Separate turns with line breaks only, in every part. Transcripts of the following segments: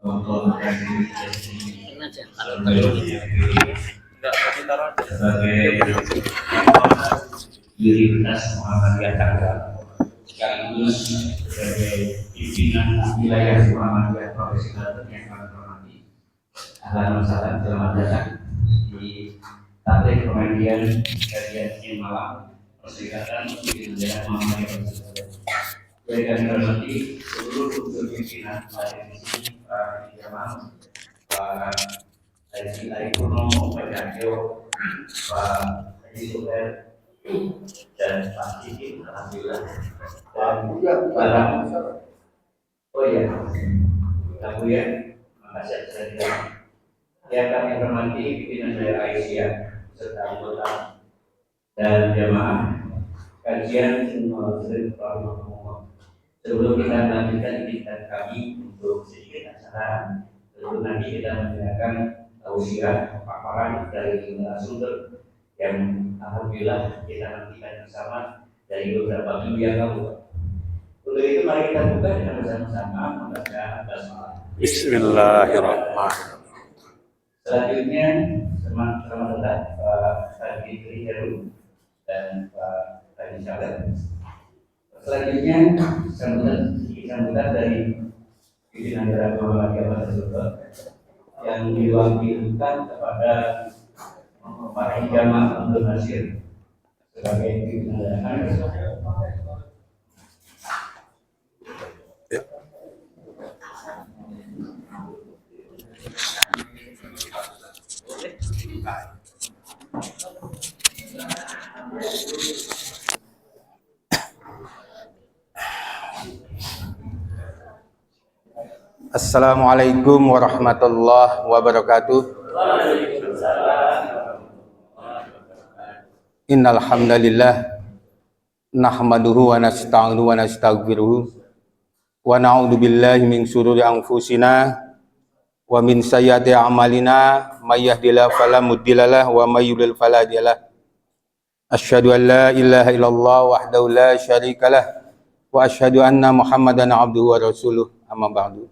Universitas Muhammadiyah Tangerang, sekaligus sebagai pimpinan wilayah Muhammadiyah Profesional yang kami hormati. Ahlan wa sahlan, selamat datang di tablik komedian kajian siang malam Perserikatan Wilayah Muhammadiyah Profesional. Yang kami hormati seluruh unsur pimpinan baik di sini, para jamaah, Pak Haji Ari Purnomo, Pak Janjo, Pak Haji Suher, dan Pak Cici, alhamdulillah, dan barang. Oh ya, kemudian makasih atas yang kami hormati pimpinan daerah Aisyah serta anggota dan jamaah kajian semua sebelum kita lanjutkan izinkan kami untuk sedikit acara. Tentu nanti kita mendengarkan tausiah paparan dari narasumber yang alhamdulillah kita nantikan bersama dari beberapa minggu yang lalu. Untuk itu mari kita buka dengan bersama-sama membaca basmalah.
Bismillahirrahmanirrahim.
Selanjutnya selamat datang Pak Haji Heru dan Pak Haji Syaleh. Selanjutnya sambutan dari pimpinan daerah Muhammadiyah tersebut yang diwakilkan kepada para jamaah Abdul Nasir sebagai pimpinan daerah.
Assalamualaikum warahmatullahi wabarakatuh. Innal hamdalillah nahmaduhu wa nasta'inuhu wa nastaghfiruh wa na'udzu billahi min shururi anfusina wa min sayyiati a'malina may yahdihillahu fala mudhillalah wa may yudlil fala hadiyalah. Asyhadu an la ilaha illallah wahdahu la syarikalah wa asyhadu anna Muhammadan abduhu wa rasuluh. Amma ba'du.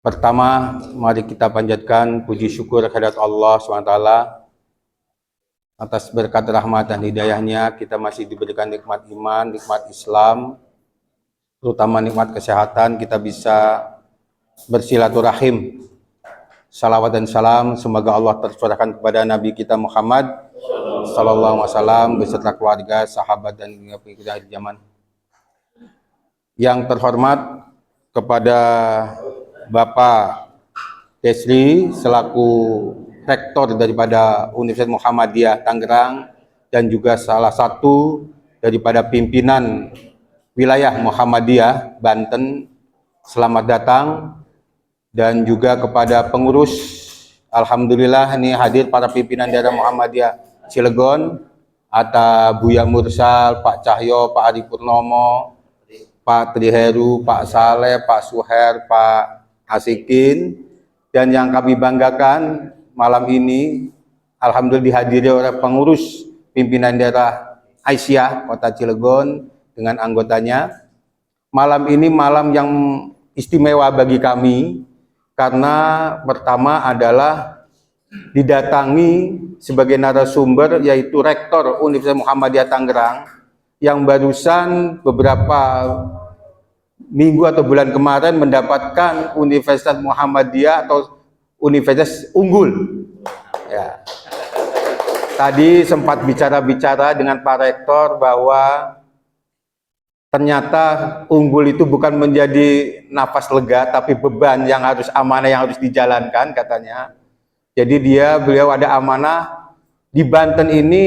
Pertama, mari kita panjatkan puji syukur kehadirat Allah SWT atas berkat rahmat dan hidayahnya kita masih diberikan nikmat iman, nikmat Islam, terutama nikmat kesehatan, kita bisa bersilaturahim. Salawat dan salam semoga Allah tercurahkan kepada Nabi kita Muhammad sallallahu alaihi wasallam beserta keluarga, sahabat dan pengikutnya di zaman. Yang terhormat kepada Bapak Desri selaku rektor daripada Universitas Muhammadiyah Tangerang dan juga salah satu daripada pimpinan wilayah Muhammadiyah Banten, selamat datang. Dan juga kepada pengurus, alhamdulillah ini hadir para pimpinan daerah Muhammadiyah Cilegon, ada Buya Mursal, Pak Cahyo, Pak Ari Purnomo, Pak Triheru, Pak Saleh, Pak Suher, Pak Asikin, dan yang kami banggakan malam ini alhamdulillah dihadiri oleh pengurus pimpinan daerah Aisyah Kota Cilegon dengan anggotanya. Malam ini malam yang istimewa bagi kami karena pertama adalah didatangi sebagai narasumber yaitu Rektor Universitas Muhammadiyah Tangerang yang barusan beberapa minggu atau bulan kemarin mendapatkan Universitas Muhammadiyah atau Universitas Unggul. Ya. Tadi sempat bicara-bicara dengan Pak Rektor bahwa ternyata unggul itu bukan menjadi nafas lega, tapi beban yang harus amanah yang harus dijalankan katanya. Jadi beliau ada amanah di Banten ini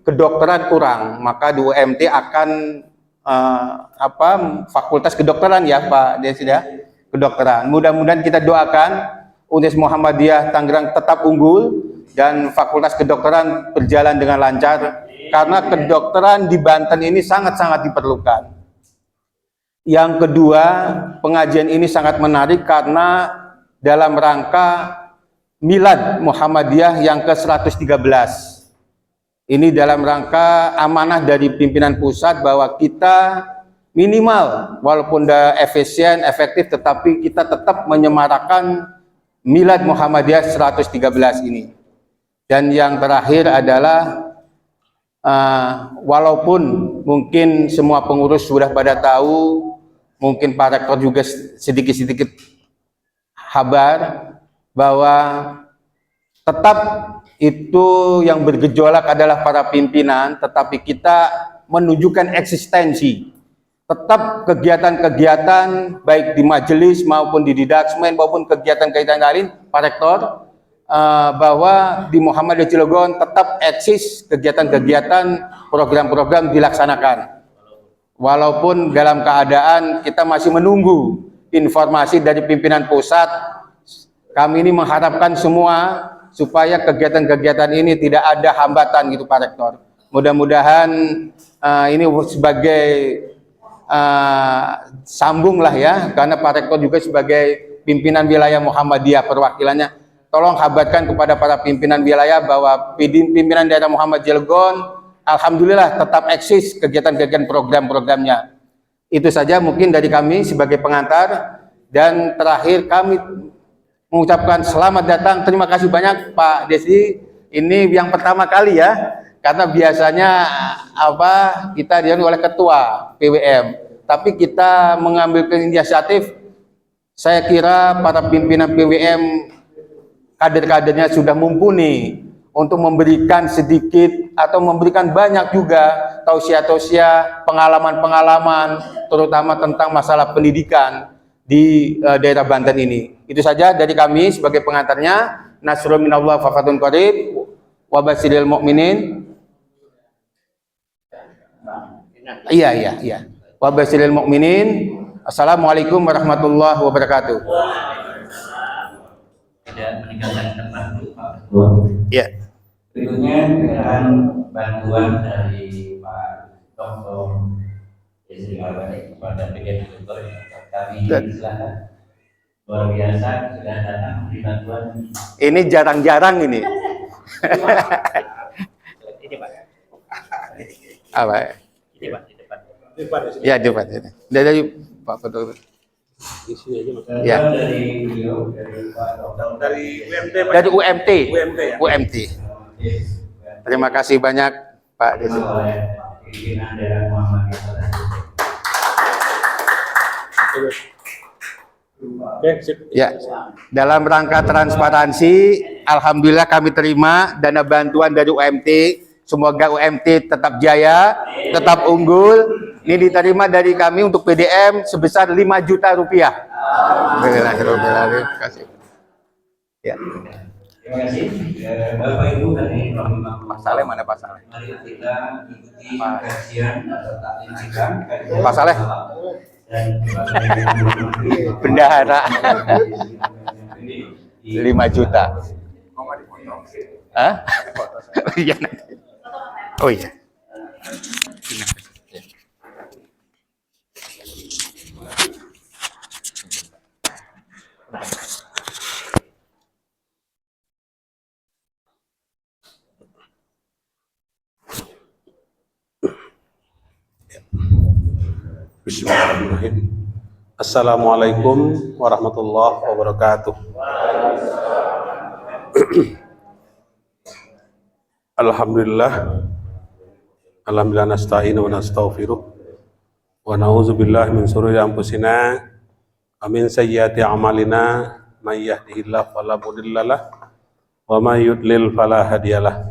kedokteran kurang, maka di UMT akan fakultas kedokteran ya Pak Desi ya, kedokteran. Mudah-mudahan kita doakan Universitas Muhammadiyah Tangerang tetap unggul dan fakultas kedokteran berjalan dengan lancar karena kedokteran di Banten ini sangat-sangat diperlukan. Yang kedua, pengajian ini sangat menarik karena dalam rangka Milad Muhammadiyah yang ke-113. Ini dalam rangka amanah dari pimpinan pusat bahwa kita minimal walaupun udah efisien, efektif, tetapi kita tetap menyemarakan Milad Muhammadiyah 113 ini. Dan yang terakhir adalah walaupun mungkin semua pengurus sudah pada tahu, mungkin Pak Rektor juga sedikit-sedikit kabar bahwa tetap itu yang bergejolak adalah para pimpinan, tetapi kita menunjukkan eksistensi. Tetap kegiatan-kegiatan baik di majelis maupun di Didaksmen maupun kegiatan-kegiatan lain, Pak Rektor, bahwa di Muhammadiyah Cilegon tetap eksis kegiatan-kegiatan, program-program dilaksanakan. Walaupun dalam keadaan kita masih menunggu informasi dari pimpinan pusat, kami ini mengharapkan semua supaya kegiatan-kegiatan ini tidak ada hambatan gitu Pak Rektor. Mudah-mudahan ini sebagai sambung lah ya, karena Pak Rektor juga sebagai pimpinan wilayah Muhammadiyah perwakilannya, tolong kabarkan kepada para pimpinan wilayah bahwa pimpinan daerah Muhammad Cilegon alhamdulillah tetap eksis kegiatan-kegiatan program-programnya. Itu saja mungkin dari kami sebagai pengantar, dan terakhir kami mengucapkan selamat datang, terima kasih banyak Pak Desi. Ini yang pertama kali ya, karena biasanya kita diambil oleh ketua PWM, tapi kita mengambil inisiatif. Saya kira para pimpinan PWM kader-kadernya sudah mumpuni untuk memberikan sedikit atau memberikan banyak juga tausiah-tausiah, pengalaman-pengalaman, terutama tentang masalah pendidikan di daerah Banten ini. Itu saja dari kami sebagai pengantarnya. Nasrul minallah wa fathun qarib wa basyiril mu'minin. Iya. Wa basyiril mu'minin. Assalamualaikum warahmatullahi wabarakatuh.
Tidak meninggalkan tempat dulu Pak Ketua.
Iya.
Berikutnya dengan bantuan dari Pak Dr. Yesri Marbani kepada PDM Dokter, kami silakan. Luar biasa sudah datang memberi bantuan.
Ini jarang-jarang ini.
Ini Pak.
Apa?
Ini Pak di depan.
Ya, di depan. Dari Pak Foto. Ya.
Dari beliau, dari Pak Dokter,
Dari UMT, Pak.
Dari UMT.
Ya.
UMT. Terima kasih banyak Pak Desi.
oleh pimpinan daerah Muhammadiyah.
Oke, sip.
Ya, dalam rangka transparansi, alhamdulillah kami terima dana bantuan dari UMT. Semoga UMT tetap jaya, tetap unggul. Ini diterima dari kami untuk PDM sebesar 5 juta rupiah. Terima kasih. Ya.
Terima kasih Bapak Ibu dari Provinsi
Pak Saleh mana Pak Saleh?
Mari kita ikuti kajian atau taklim kita.
Pak Saleh?
Dan
Bendahara 5 juta. Hah? Iya nanti. Oh iya.
Bismillahirrahmanirrahim. Assalamualaikum warahmatullahi wabarakatuh. Alhamdulillah nasta'inu wa nastaghfiruh wa na'udzu billahi min shururi anfusina wa min sayyiati a'malina may yahdihillahu fala mudhillalah wa may yudlil fala hadiyalah.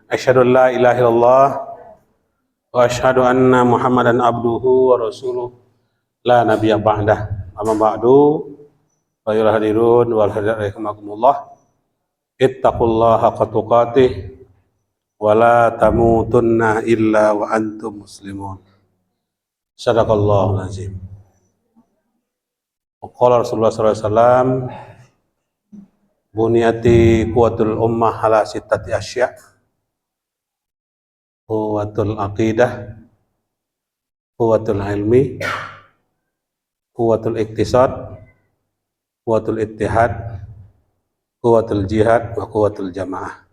Asyhadu an la ilaha illallah wa asyhadu anna Muhammadan abduhu wa rasuluh la nabiyya ba'dah. Amma ba'du, fa ayyuhal hadirun wal hadirat rahimakumullah. Ittaqullaha haqqa tuqatih wa la tamutunna illa wa antum muslimun. Sadaqallahul azim. Wa qala Rasulullah sallallahu alaihi wasallam, buniyati quwwatul ummah ala sittati asya'. Quwwatul aqidah, quwwatul ilmi, quwwatul iktisad, quwwatul ittihad, quwwatul jihad, wa quwwatul jamaah.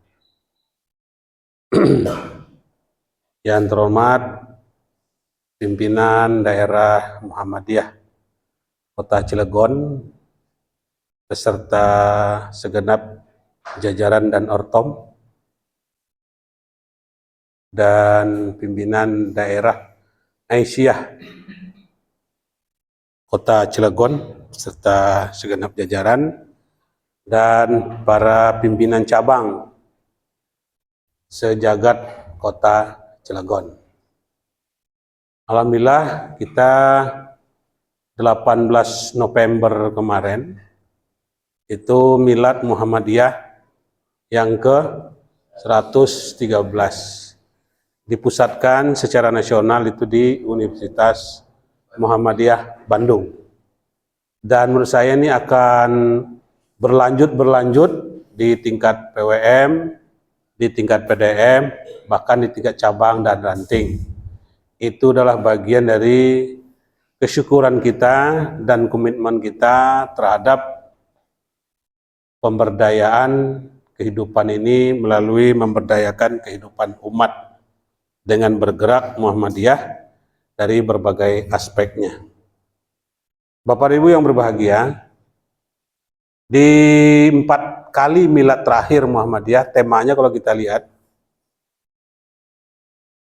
Yang terhormat pimpinan daerah Muhammadiyah Kota Cilegon beserta segenap jajaran dan ortom, dan pimpinan daerah Aisyah Kota Cilegon serta segenap jajaran, dan para pimpinan cabang sejagat Kota Cilegon. Alhamdulillah kita 18 November kemarin itu Milad Muhammadiyah yang ke-113 dipusatkan secara nasional itu di Universitas Muhammadiyah Bandung. Dan menurut saya ini akan berlanjut di tingkat PWM, di tingkat PDM, bahkan di tingkat cabang dan ranting. Itu adalah bagian dari kesyukuran kita dan komitmen kita terhadap pemberdayaan kehidupan ini melalui memberdayakan kehidupan umat dengan bergerak Muhammadiyah dari berbagai aspeknya. Bapak Ibu yang berbahagia, di 4 kali milad terakhir Muhammadiyah, temanya kalau kita lihat,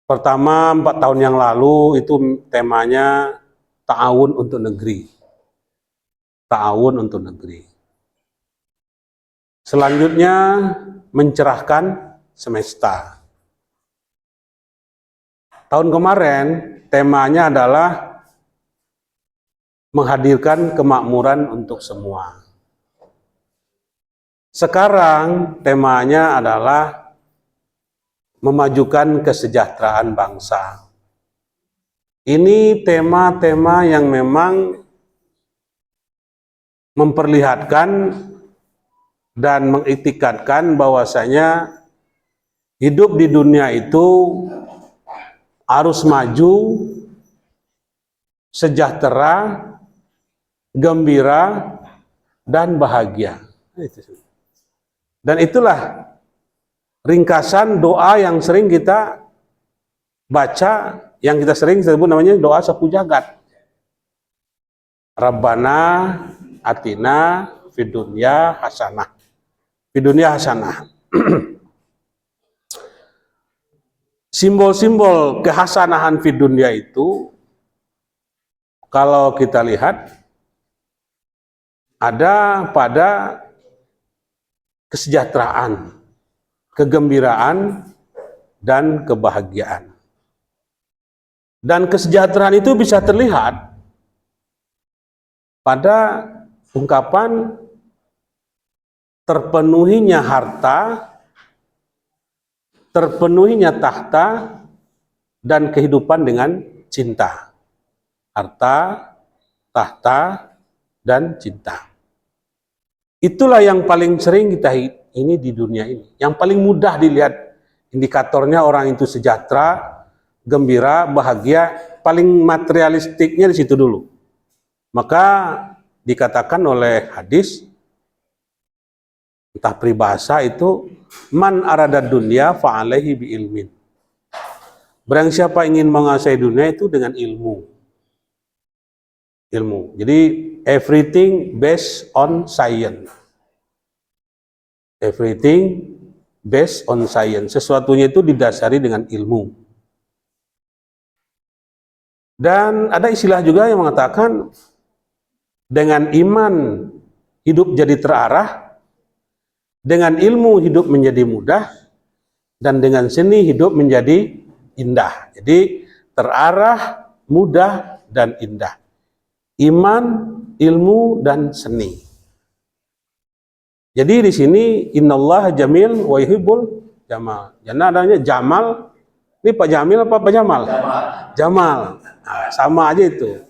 pertama 4 tahun yang lalu itu temanya Ta'awun untuk negeri. Ta'awun untuk negeri. Selanjutnya mencerahkan semesta. Tahun kemarin temanya adalah menghadirkan kemakmuran untuk semua. Sekarang temanya adalah memajukan kesejahteraan bangsa. Ini tema-tema yang memang memperlihatkan dan mengiktikadkan bahwasanya hidup di dunia itu harus maju, sejahtera, gembira, dan bahagia. Dan itulah ringkasan doa yang sering kita baca, yang kita sering sebut namanya doa sapu jagat. Rabbana atina fid dunya hasanah. Fid dunya hasanah. Simbol-simbol kehasanahan fid dunya itu kalau kita lihat ada pada kesejahteraan, kegembiraan, dan kebahagiaan. Dan kesejahteraan itu bisa terlihat pada ungkapan terpenuhinya harta, terpenuhinya tahta, dan kehidupan dengan cinta. Harta, tahta, dan cinta. Itulah yang paling sering kita ini di dunia ini. Yang paling mudah dilihat indikatornya orang itu sejahtera, gembira, bahagia, paling materialistiknya di situ dulu. Maka dikatakan oleh hadis, entah peribahasa itu, man arada dunya fa'alaihi bi ilmin. Barang siapa ingin menguasai dunia itu dengan ilmu. Ilmu. Jadi everything based on science. Everything based on science. Sesuatunya itu didasari dengan ilmu. Dan ada istilah juga yang mengatakan dengan iman hidup jadi terarah, dengan ilmu hidup menjadi mudah, dan dengan seni hidup menjadi indah. Jadi terarah, mudah, dan indah. Iman, ilmu, dan seni. Jadi di sini innallaha jamil wa yuhibbul jamal. Jadi adanya Jamal. Ini Pak Jamil apa Pak Jamal?
Jamal.
Jamal. Nah, sama aja itu.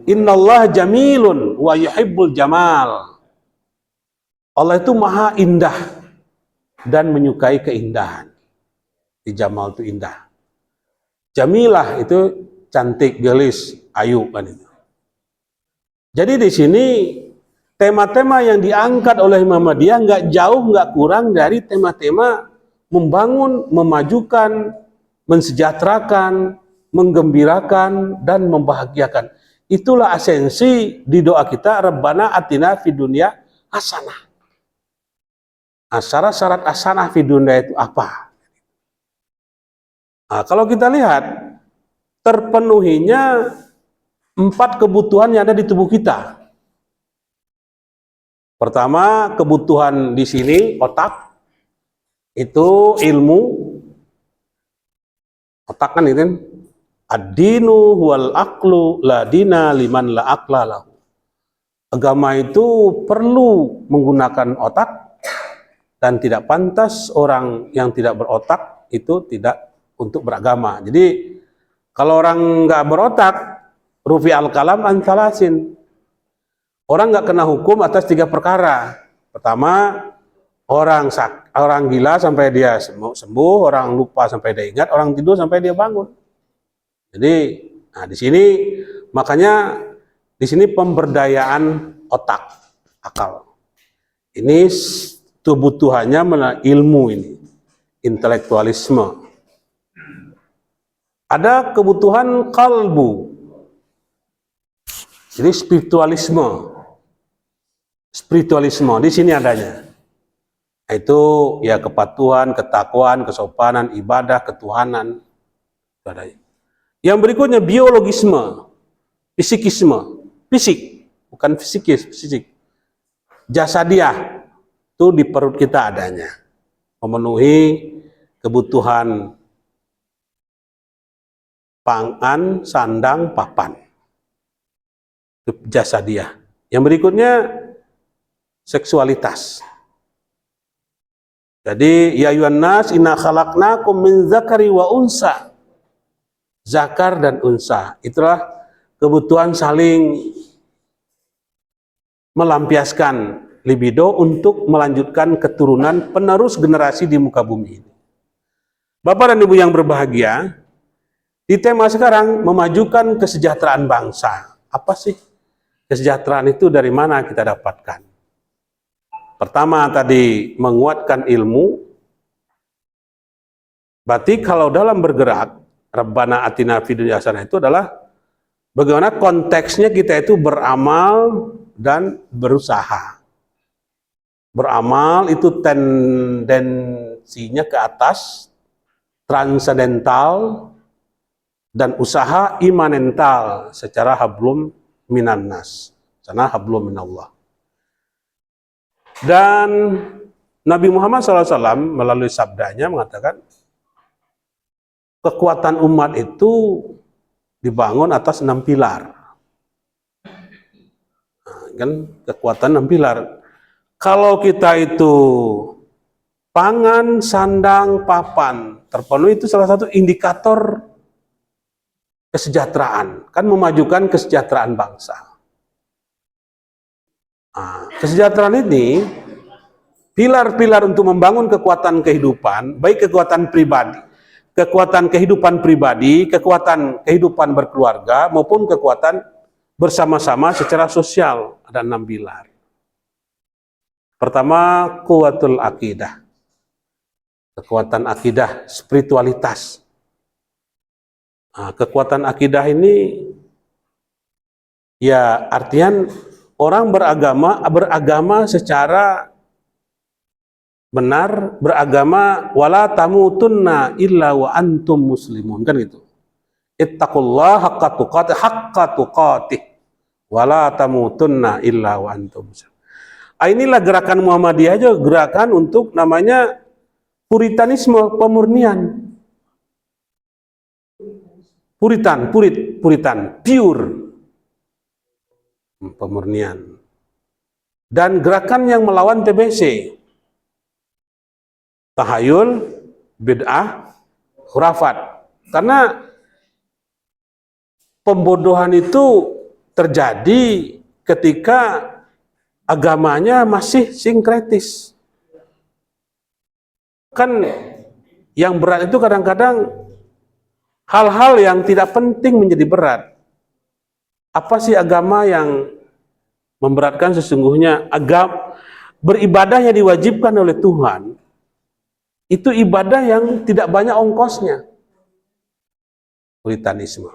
Innallaha jamilun wa yuhibbul jamal. Allah itu maha indah dan menyukai keindahan. Di Jamal itu indah. Jamilah itu cantik, gelis, ayu kan itu. Jadi di sini tema-tema yang diangkat oleh Muhammadiyah nggak jauh, nggak kurang dari tema-tema membangun, memajukan, mensejahterakan, menggembirakan, dan membahagiakan. Itulah esensi di doa kita, Rabbana atina fid dunya hasanah. Nah, syarat-syarat hasanah fid dunya itu apa? Nah, kalau kita lihat, terpenuhinya 4 kebutuhan yang ada di tubuh kita. Pertama, kebutuhan di sini, otak, itu ilmu. Otak kan itu, ad-dinu huwal aqlu la dina liman la aqla lahu. Agama itu perlu menggunakan otak, dan tidak pantas orang yang tidak berotak itu tidak untuk beragama. Jadi kalau orang nggak berotak, rufi al-kalam an salasin. Orang nggak kena hukum atas 3 perkara. Pertama, orang gila sampai dia sembuh, orang lupa sampai dia ingat, orang tidur sampai dia bangun. Jadi, nah di sini makanya di sini pemberdayaan otak, akal. Ini kebutuhannya ilmu ini, intelektualisme. Ada kebutuhan kalbu, jadi spiritualisme di sini adanya. Itu ya kepatuhan, ketakwaan, kesopanan, ibadah, ketuhanan. Yang berikutnya biologisme, fisikisme, fisik, bukan fisikis, fisik. Jasadiah, itu di perut kita adanya, memenuhi kebutuhan pangan, sandang, papan. Jasadiah. Yang berikutnya seksualitas. Jadi ya ayyuhan nas inna khalaqnakum min zakari wa unsa. Zakar dan unsa. Itulah kebutuhan saling melampiaskan libido untuk melanjutkan keturunan penerus generasi di muka bumi ini. Bapak dan Ibu yang berbahagia, di tema sekarang memajukan kesejahteraan bangsa. Apa sih kesejahteraan itu, dari mana kita dapatkan? Pertama tadi menguatkan ilmu. Berarti kalau dalam bergerak, Rabbana atina fid dunya hasanah itu adalah bagaimana konteksnya kita itu beramal dan berusaha. Beramal itu tendensinya ke atas, transendental, dan usaha imanental secara hablum minan nas, sana hablum minallah. Dan Nabi Muhammad SAW melalui sabdanya mengatakan kekuatan umat itu dibangun atas 6 pilar. Nah, kan kekuatan 6 pilar. Kalau kita itu pangan, sandang, papan terpenuhi, itu salah satu indikator kesejahteraan, kan memajukan kesejahteraan bangsa. Nah, kesejahteraan ini pilar-pilar untuk membangun kekuatan kehidupan, baik kekuatan pribadi, kekuatan kehidupan pribadi, kekuatan kehidupan berkeluarga, maupun kekuatan bersama-sama secara sosial. Ada 6 pilar. Pertama, kuwatul akidah, kekuatan akidah, spiritualitas. Nah, kekuatan akidah ini ya artian orang beragama secara benar, beragama wala tamutunna illa wa antum muslimun, kan gitu. Ittaqullaha haqqa tuqatih wala tamutunna illa wa antum muslimun. Inilah gerakan Muhammadiyah aja, gerakan untuk namanya puritanisme, pemurnian. Puritan, pure, pemurnian. Dan gerakan yang melawan TBC, tahayul, bid'ah, khurafat. Karena pembodohan itu terjadi ketika agamanya masih sinkretis. Kan yang berat itu kadang-kadang hal-hal yang tidak penting menjadi berat. Apa sih agama yang memberatkan? Sesungguhnya agama beribadah yang diwajibkan oleh Tuhan itu ibadah yang tidak banyak ongkosnya. Puritanisme.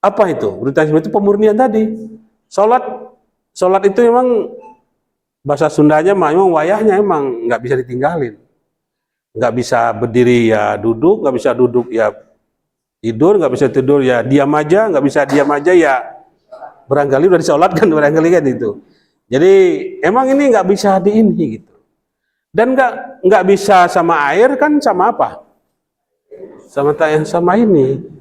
Apa itu? Puritanisme itu pemurnian tadi. Sholat itu memang bahasa Sundanya memang wayahnya emang nggak bisa ditinggalin. Nggak bisa berdiri ya duduk, nggak bisa duduk ya tidur, nggak bisa tidur ya diam aja, nggak bisa diam aja ya barangkali udah disolatkan, barangkali kan itu. Jadi emang ini nggak bisa diinhi gitu. Dan nggak bisa sama air kan sama apa? Sama ini.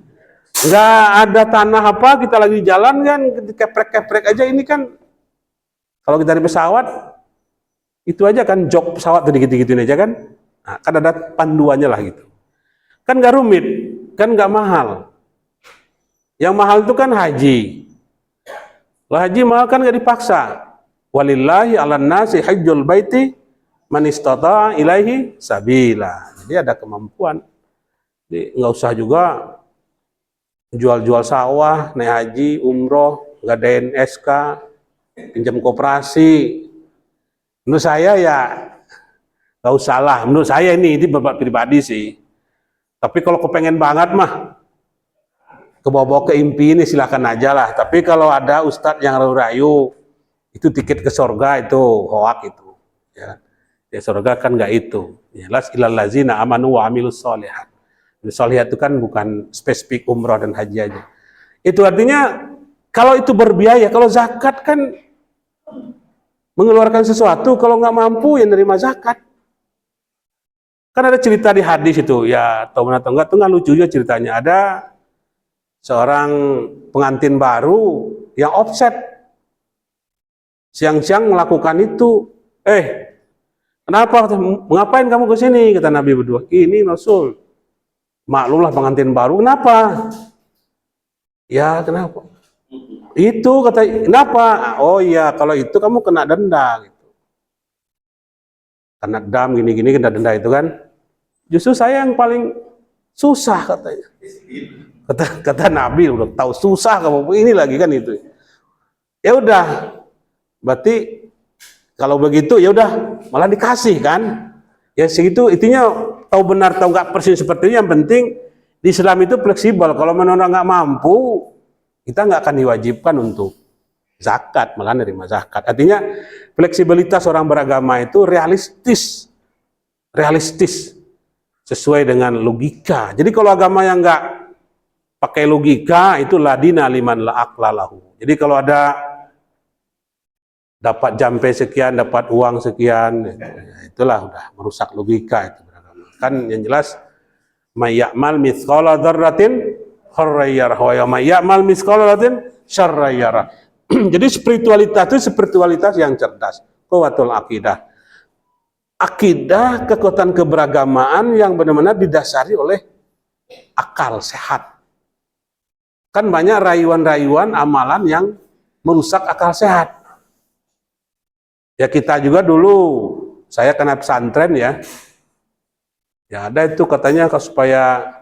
Nggak ada tanah apa, kita lagi jalan kan, keprek-keprek aja ini kan. Kalau kita di pesawat, itu aja kan jok pesawat tuh gitu-gituin aja kan. Nah, kan ada panduannya lah gitu. Kan nggak rumit, kan nggak mahal. Yang mahal itu kan haji. Kalau haji mahal kan nggak dipaksa. Walillahi 'alan nasi hajjul baiti man istata'a ilaihi sabila. Jadi ada kemampuan. Jadi nggak usah juga jual-jual sawah, naik haji, umroh, ngadain SK, pinjam koperasi. Menurut saya ya nggak usah lah. Menurut saya ini bapak pribadi sih. Tapi kalau kepengen banget mah, kebawa-bawa ke impi ini silakan aja lah. Tapi kalau ada ustadz yang rayu-rayu, itu tiket ke sorga itu hoak itu. Ya sorga kan nggak itu. Jelas ilal lazina amanu wa amilus sholihat. Sholihat itu kan bukan spesifik umroh dan haji aja. Itu artinya kalau itu berbiaya, kalau zakat kan mengeluarkan sesuatu, kalau nggak mampu ya nerima zakat. Kan ada cerita di hadis itu, ya tahu mana atau enggak, itu nggak lucu juga ceritanya. Ada seorang pengantin baru yang offset, siang-siang melakukan itu. Kenapa? Ngapain kamu ke sini? Kata Nabi berdua. Ini Rasul. Maklumlah pengantin baru. Kenapa? Ya kenapa? Itu kata, kenapa? Oh iya, kalau itu kamu kena denda. Gitu. Kena dam gini-gini kena denda itu kan. Justru saya yang paling susah katanya. Kata Nabi udah tahu susah kamu ini lagi kan itu. Ya udah, berarti kalau begitu ya udah malah dikasih kan. Ya segitu intinya tahu benar tahu nggak persis seperti ini. Yang penting di Islam itu fleksibel. Kalau menurut nggak mampu, kita nggak akan diwajibkan untuk zakat, malah nerima zakat. Artinya fleksibilitas orang beragama itu realistis sesuai dengan logika. Jadi kalau agama yang nggak pakai logika itu ladina liman la aqlalahu. Jadi kalau ada dapat jampe sekian, dapat uang sekian, itulah udah merusak logika itu beragama. Kan yang jelas mayyamal mithqala dzarratin khairan yarah wa mayyamal mithqala dzarratin syarran yarah. Jadi spiritualitas itu spiritualitas yang cerdas. Quwwatul akidah. Akidah, kekuatan keberagamaan yang benar-benar didasari oleh akal sehat. Kan banyak rayuan-rayuan amalan yang merusak akal sehat. Ya kita juga dulu, saya kena pesantren ya. Ya ada itu katanya supaya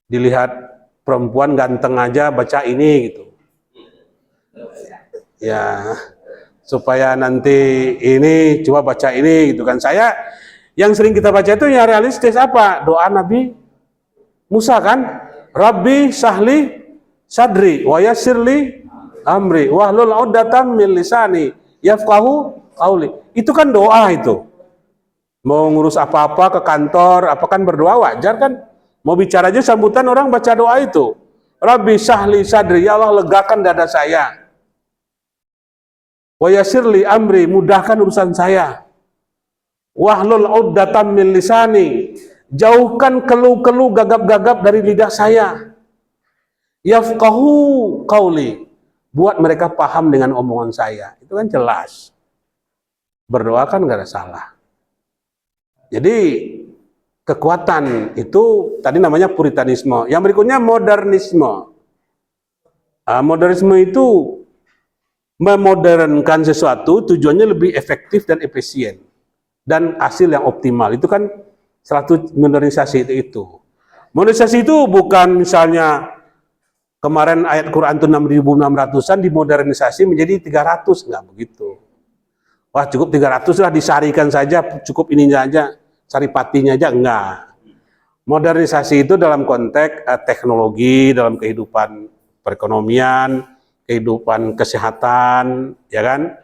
dilihat perempuan ganteng aja baca ini gitu. Ya supaya nanti ini coba baca ini gitu kan. Saya yang sering kita baca itu ya realistis apa? Doa Nabi Musa kan? Rabbi sahli sadri wa yassirli amri wahlul 'uqdatam min lisani yafqahu qauli. Itu kan doa itu. Mau ngurus apa-apa ke kantor, apa kan berdoa wajar kan? Mau bicara aja sambutan orang baca doa itu. Rabbi sahli sadri, ya Allah legakan dada saya. Wa yassirli amri, mudahkan urusan saya. Wahlul 'uqdatam min lisani, jauhkan keluh-keluh gagap-gagap dari lidah saya. Yafqahu qauli, buat mereka paham dengan omongan saya. Itu kan jelas. Berdoa kan nggak ada salah. Jadi kekuatan itu tadi namanya puritanisme. Yang berikutnya modernisme. Modernisme itu memodernkan sesuatu tujuannya lebih efektif dan efisien dan hasil yang optimal. Itu kan salah satu modernisasi itu. Modernisasi itu bukan misalnya kemarin ayat Quran itu 6.600-an dimodernisasi menjadi 300, enggak begitu. Wah cukup 300 lah disarikan saja, cukup ininya aja, saripatinya aja, enggak. Modernisasi itu dalam konteks teknologi, dalam kehidupan perekonomian, kehidupan kesehatan, ya kan?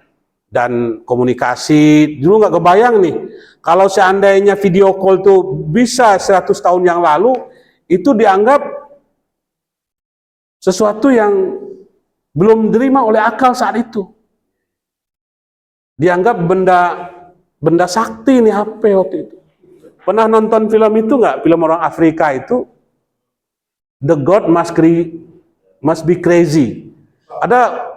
Dan komunikasi. Dulu nggak kebayang nih, kalau seandainya video call tuh bisa 100 tahun yang lalu, itu dianggap sesuatu yang belum diterima oleh akal saat itu. Dianggap benda sakti nih HP waktu itu. Pernah nonton film itu nggak? Film orang Afrika itu, The God Must Be Crazy. Ada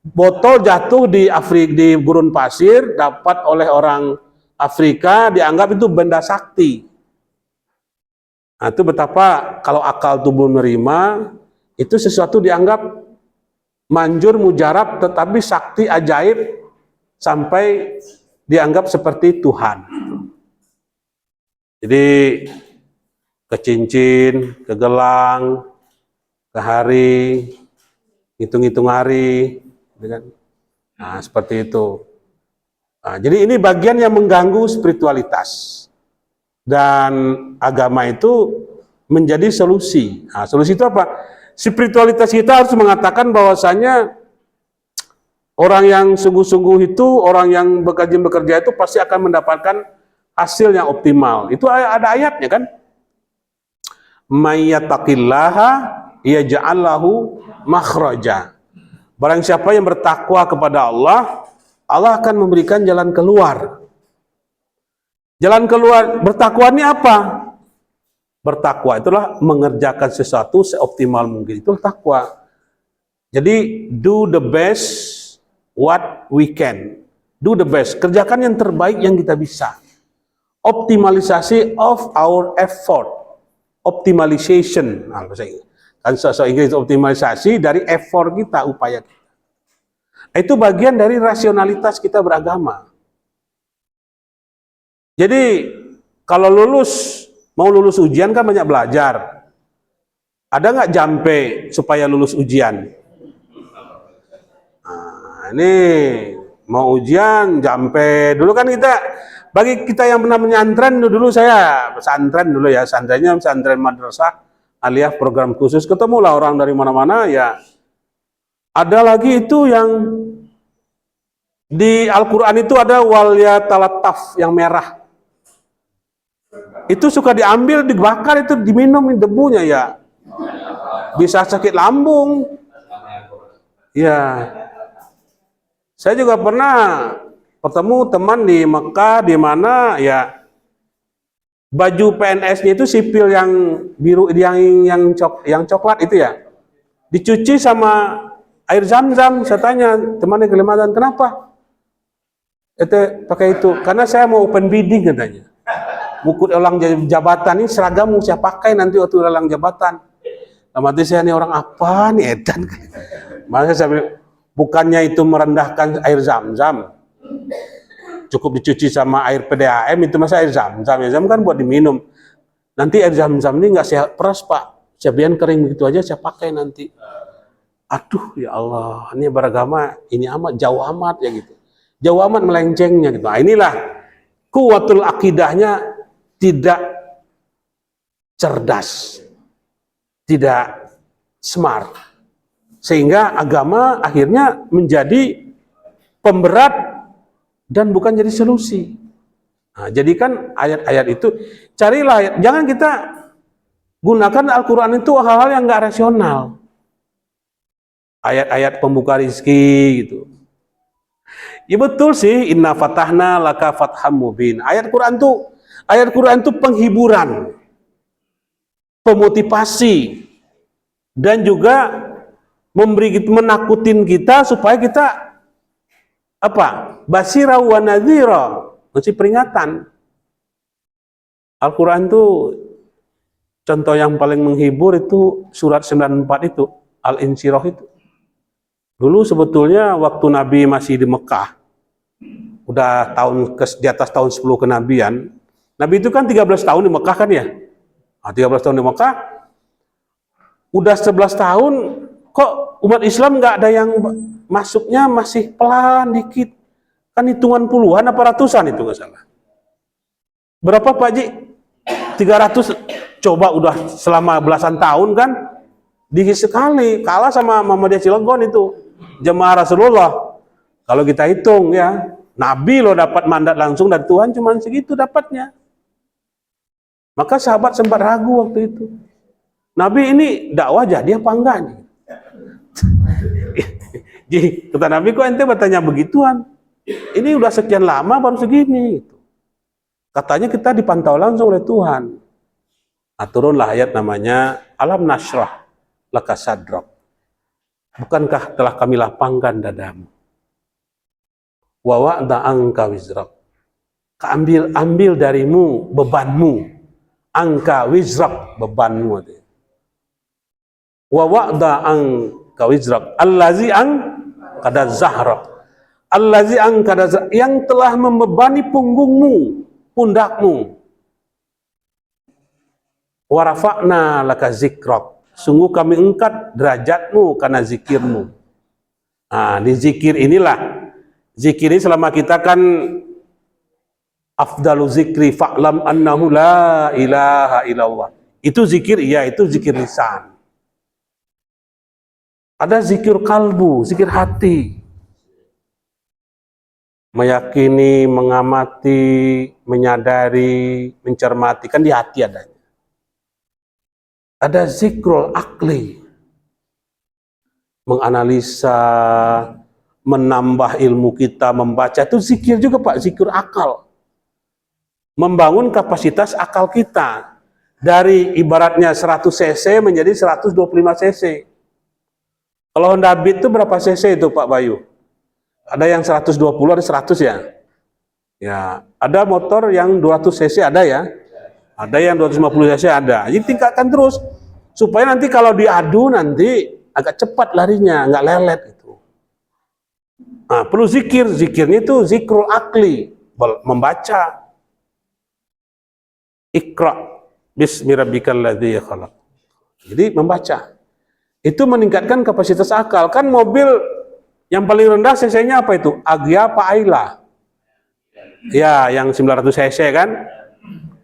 botol jatuh di di gurun pasir, dapat oleh orang Afrika, dianggap itu benda sakti. Nah, itu betapa kalau akal tubuh menerima, itu sesuatu dianggap manjur, mujarab, tetapi sakti, ajaib, sampai dianggap seperti Tuhan. Jadi ke cincin, ke gelang, ke hari, hitung-hitung hari, kan? Nah, seperti itu. Nah, jadi ini bagian yang mengganggu spiritualitas, dan agama itu menjadi solusi. Nah, solusi itu apa? Spiritualitas kita harus mengatakan bahwasanya orang yang sungguh-sungguh itu, orang yang bekerja itu pasti akan mendapatkan hasil yang optimal. Itu ada ayatnya kan? Mayyattaqillaha yaj'al lahu makhraja. Barang siapa yang bertakwa kepada Allah, Allah akan memberikan jalan keluar. Jalan keluar bertakwa ini apa? Bertakwa itulah mengerjakan sesuatu seoptimal mungkin. Itu takwa. Jadi do the best what we can. Do the best, kerjakan yang terbaik yang kita bisa. Optimalisasi of our effort. Optimization. Nah, bahasa Inggris. Kan bahasa Inggris optimalisasi dari effort kita, upaya kita. Itu bagian dari rasionalitas kita beragama. Jadi kalau mau lulus ujian kan banyak belajar. Ada nggak jampe supaya lulus ujian? Nah, ini mau ujian jampe dulu kan kita, bagi kita yang pernah menyantren dulu, saya pesantren dulu ya, santrennya pesantren madrasah alias program khusus, ketemulah orang dari mana-mana ya. Ada lagi itu yang di Al-Quran itu ada wal yatalataf yang merah. Itu suka diambil, dibakar, itu diminum debunya ya. Bisa sakit lambung. Ya. Saya juga pernah ketemu teman di Mekah, di mana ya baju PNS-nya itu sipil yang biru, yang coklat itu ya. Dicuci sama air zam-zam. Saya tanya temannya di Kalimantan, kenapa? Itu pakai itu. Karena saya mau open bidding katanya. Bukut elang jabatan ini seragam saya pakai nanti waktu elang jabatan. Mati saya ini orang apa nih edan. Maka saya bilang, bukannya itu merendahkan air zam-zam. Cukup dicuci sama air PDAM, itu masa air zam-zam. Ya zam kan buat diminum. Nanti air zam-zam ini nggak saya peras Pak. Saya biarkan kering begitu aja, saya pakai nanti. Aduh ya Allah, ini beragama ini amat jauh amat ya gitu. Jauh amat melencengnya gitu. Nah, inilah kuwatul akidahnya tidak cerdas, tidak smart, sehingga agama akhirnya menjadi pemberat dan bukan jadi solusi. Nah, jadikan ayat-ayat itu, carilah ayat, jangan kita gunakan Al-Quran itu hal-hal yang nggak rasional. Ayat-ayat pembuka rizki gitu. Ya betul sih, inna fatahna laka fatham mubin. Ayat Quran itu penghiburan, pemotivasi, dan juga menakutin kita supaya kita apa? Basira wa nadhira, ngasih peringatan. Al-Quran itu contoh yang paling menghibur itu surat 94 itu, Al-Insyirah itu. Dulu sebetulnya waktu Nabi masih di Mekah, udah di atas tahun 10 kenabian, Nabi itu kan 13 tahun di Mekah kan ya? Nah, 13 tahun di Mekah, udah 11 tahun, kok umat Islam nggak ada yang masuknya masih pelan dikit. Kan hitungan puluhan apa ratusan itu nggak salah. Berapa Pak Ji? 300 coba udah selama belasan tahun kan, dikit sekali kalah sama Muhammadiyah Cilegon itu jemaah Rasulullah. Kalau kita hitung ya, Nabi loh dapat mandat langsung dari Tuhan cuma segitu dapatnya. Maka sahabat sempat ragu waktu itu. Nabi ini dakwah jadi apa enggak nih? Jadi kata Nabi, kok ente bertanya begituan? Ini udah sekian lama baru segini. Katanya kita dipantau langsung oleh Tuhan. Nah, turunlah ayat namanya Alam Nashrah Laka Sadrak. Bukankah telah kami lapangkan dadamu? Wa wa'da angka wizrak. Ambil darimu bebanmu. Angka wizrak, bebanmu. Wa wa'da angka wizrak. Allazi kada zahrak. Allazi kada zahrak, yang telah membebani punggungmu, pundakmu. Wa rafa'na laka zikrak. Sungguh kami angkat derajatmu karena zikirmu. Nah, di zikir inilah, zikir ini selama kita kan afdalu zikri fa'lam annahu la ilaha illallah. Itu zikir, iya, itu zikir lisan. Ada zikir kalbu, zikir hati. Meyakini, mengamati, menyadari, mencermati, kan di hati adanya. Ada zikrul akli, menganalisa, menambah ilmu kita, membaca, itu zikir juga Pak, zikir akal. Membangun kapasitas akal kita. Dari ibaratnya 100 cc menjadi 125 cc. Kalau Honda Beat itu berapa cc itu Pak Bayu? Ada yang 120, ada 100 ya? Ya, ada motor yang 200 cc ada ya? Ada yang 250 cc ada. Jadi tingkatkan terus supaya nanti kalau diadu nanti agak cepat larinya, nggak lelet itu. Nah, perlu zikir. Zikirnya itu zikrul akli, membaca. Iqra bismi rabbikal ladzi khalaq. Jadi membaca. Itu meningkatkan kapasitas akal. Kan mobil yang paling rendah cc-nya apa itu? Agya apa Ayla? Ya, yang 900 cc kan?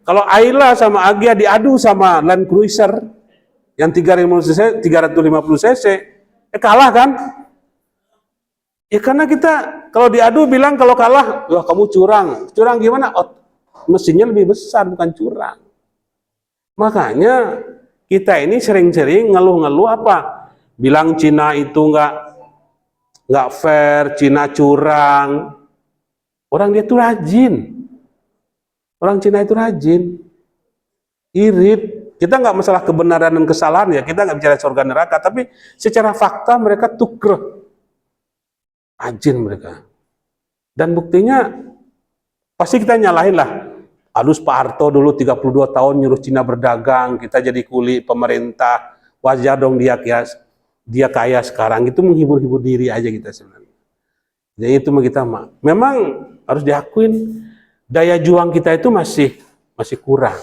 Kalau Ayla sama Agya diadu sama Land Cruiser yang 350 cc, kalah kan? Ya karena kita kalau diadu bilang kalau kalah, wah kamu curang. Curang gimana? Oh, mesinnya lebih besar, bukan curang. Makanya kita ini sering-sering ngeluh-ngeluh apa? Bilang Cina itu nggak fair, Cina curang. Orang dia tuh rajin. Orang Cina itu rajin, irit. Kita nggak masalah kebenaran dan kesalahan ya, kita nggak bicara surga neraka, tapi secara fakta mereka tukreh, rajin mereka. Dan buktinya pasti kita nyalahin lah. Adus Pak Harto dulu 32 tahun nyuruh Cina berdagang, kita jadi kuli pemerintah, wajar dong dia kaya sekarang. Itu menghibur-hibur diri aja kita sebenarnya. Jadi itu kita memang harus diakuin. Daya juang kita itu masih kurang.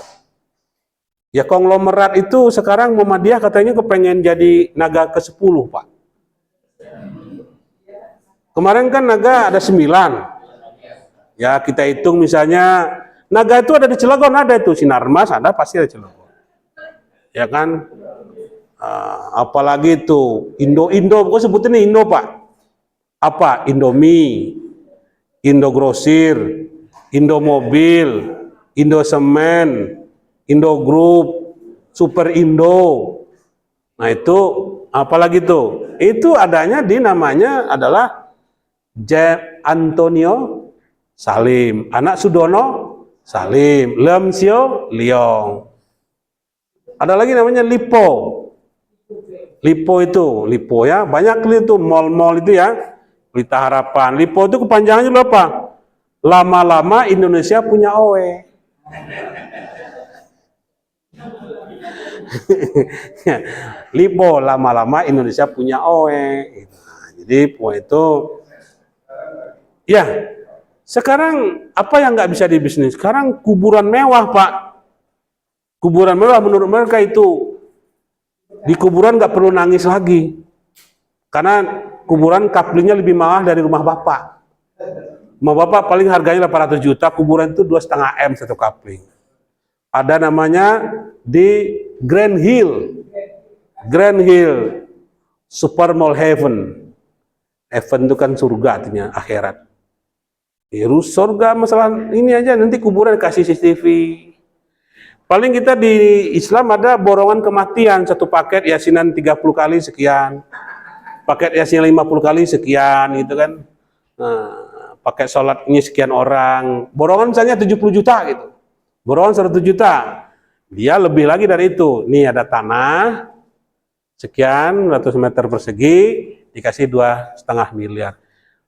Ya konglomerat itu sekarang Muhammadiyah katanya kepengen jadi naga ke-10 Pak. Kemarin kan naga ada 9. Ya kita hitung misalnya naga itu ada di Cilegon, ada itu Sinarmas, ada pasti ada Cilegon. Ya kan? Apalagi itu Indo, pokoknya sebutin Indo Pak. Apa? Indomie, Indo Grosir, Indo Mobil, Indo Semen, Indo Group, Super Indo. Nah itu apalagi tuh? Itu adanya di namanya adalah J. Antonio Salim, anak Sudono Salim, Lem Sio Liong. Ada lagi namanya Lipo. Lipo itu, Lipo ya, banyak itu mall-mall itu ya. Pelita Harapan. Lipo itu kepanjangannya berapa? Lama-lama Indonesia punya OE. Lipo, lama-lama Indonesia punya OE. Nah, jadi poin itu, ya. Sekarang apa yang nggak bisa dibisnis? Sekarang kuburan mewah Pak. Kuburan mewah menurut mereka itu di kuburan nggak perlu nangis lagi, karena kuburan kaplingnya lebih mahal dari rumah Bapak. Rumah Bapak paling harganya 800 juta, kuburan itu 2,5 M satu kapling. Ada namanya di Grand Hill, Super Mall Heaven. Heaven itu kan surga artinya, akhirat. Surga masalah ini aja, nanti kuburan kasih CCTV. Paling kita di Islam ada borongan kematian, satu paket yasinan 30 kali sekian, paket yasinan 50 kali sekian gitu kan. Nah, pakai sholatnya sekian orang, borongan misalnya 70 juta gitu, borongan 100 juta, dia lebih lagi dari itu. Nih ada tanah sekian ratus meter persegi, dikasih 2,5 miliar.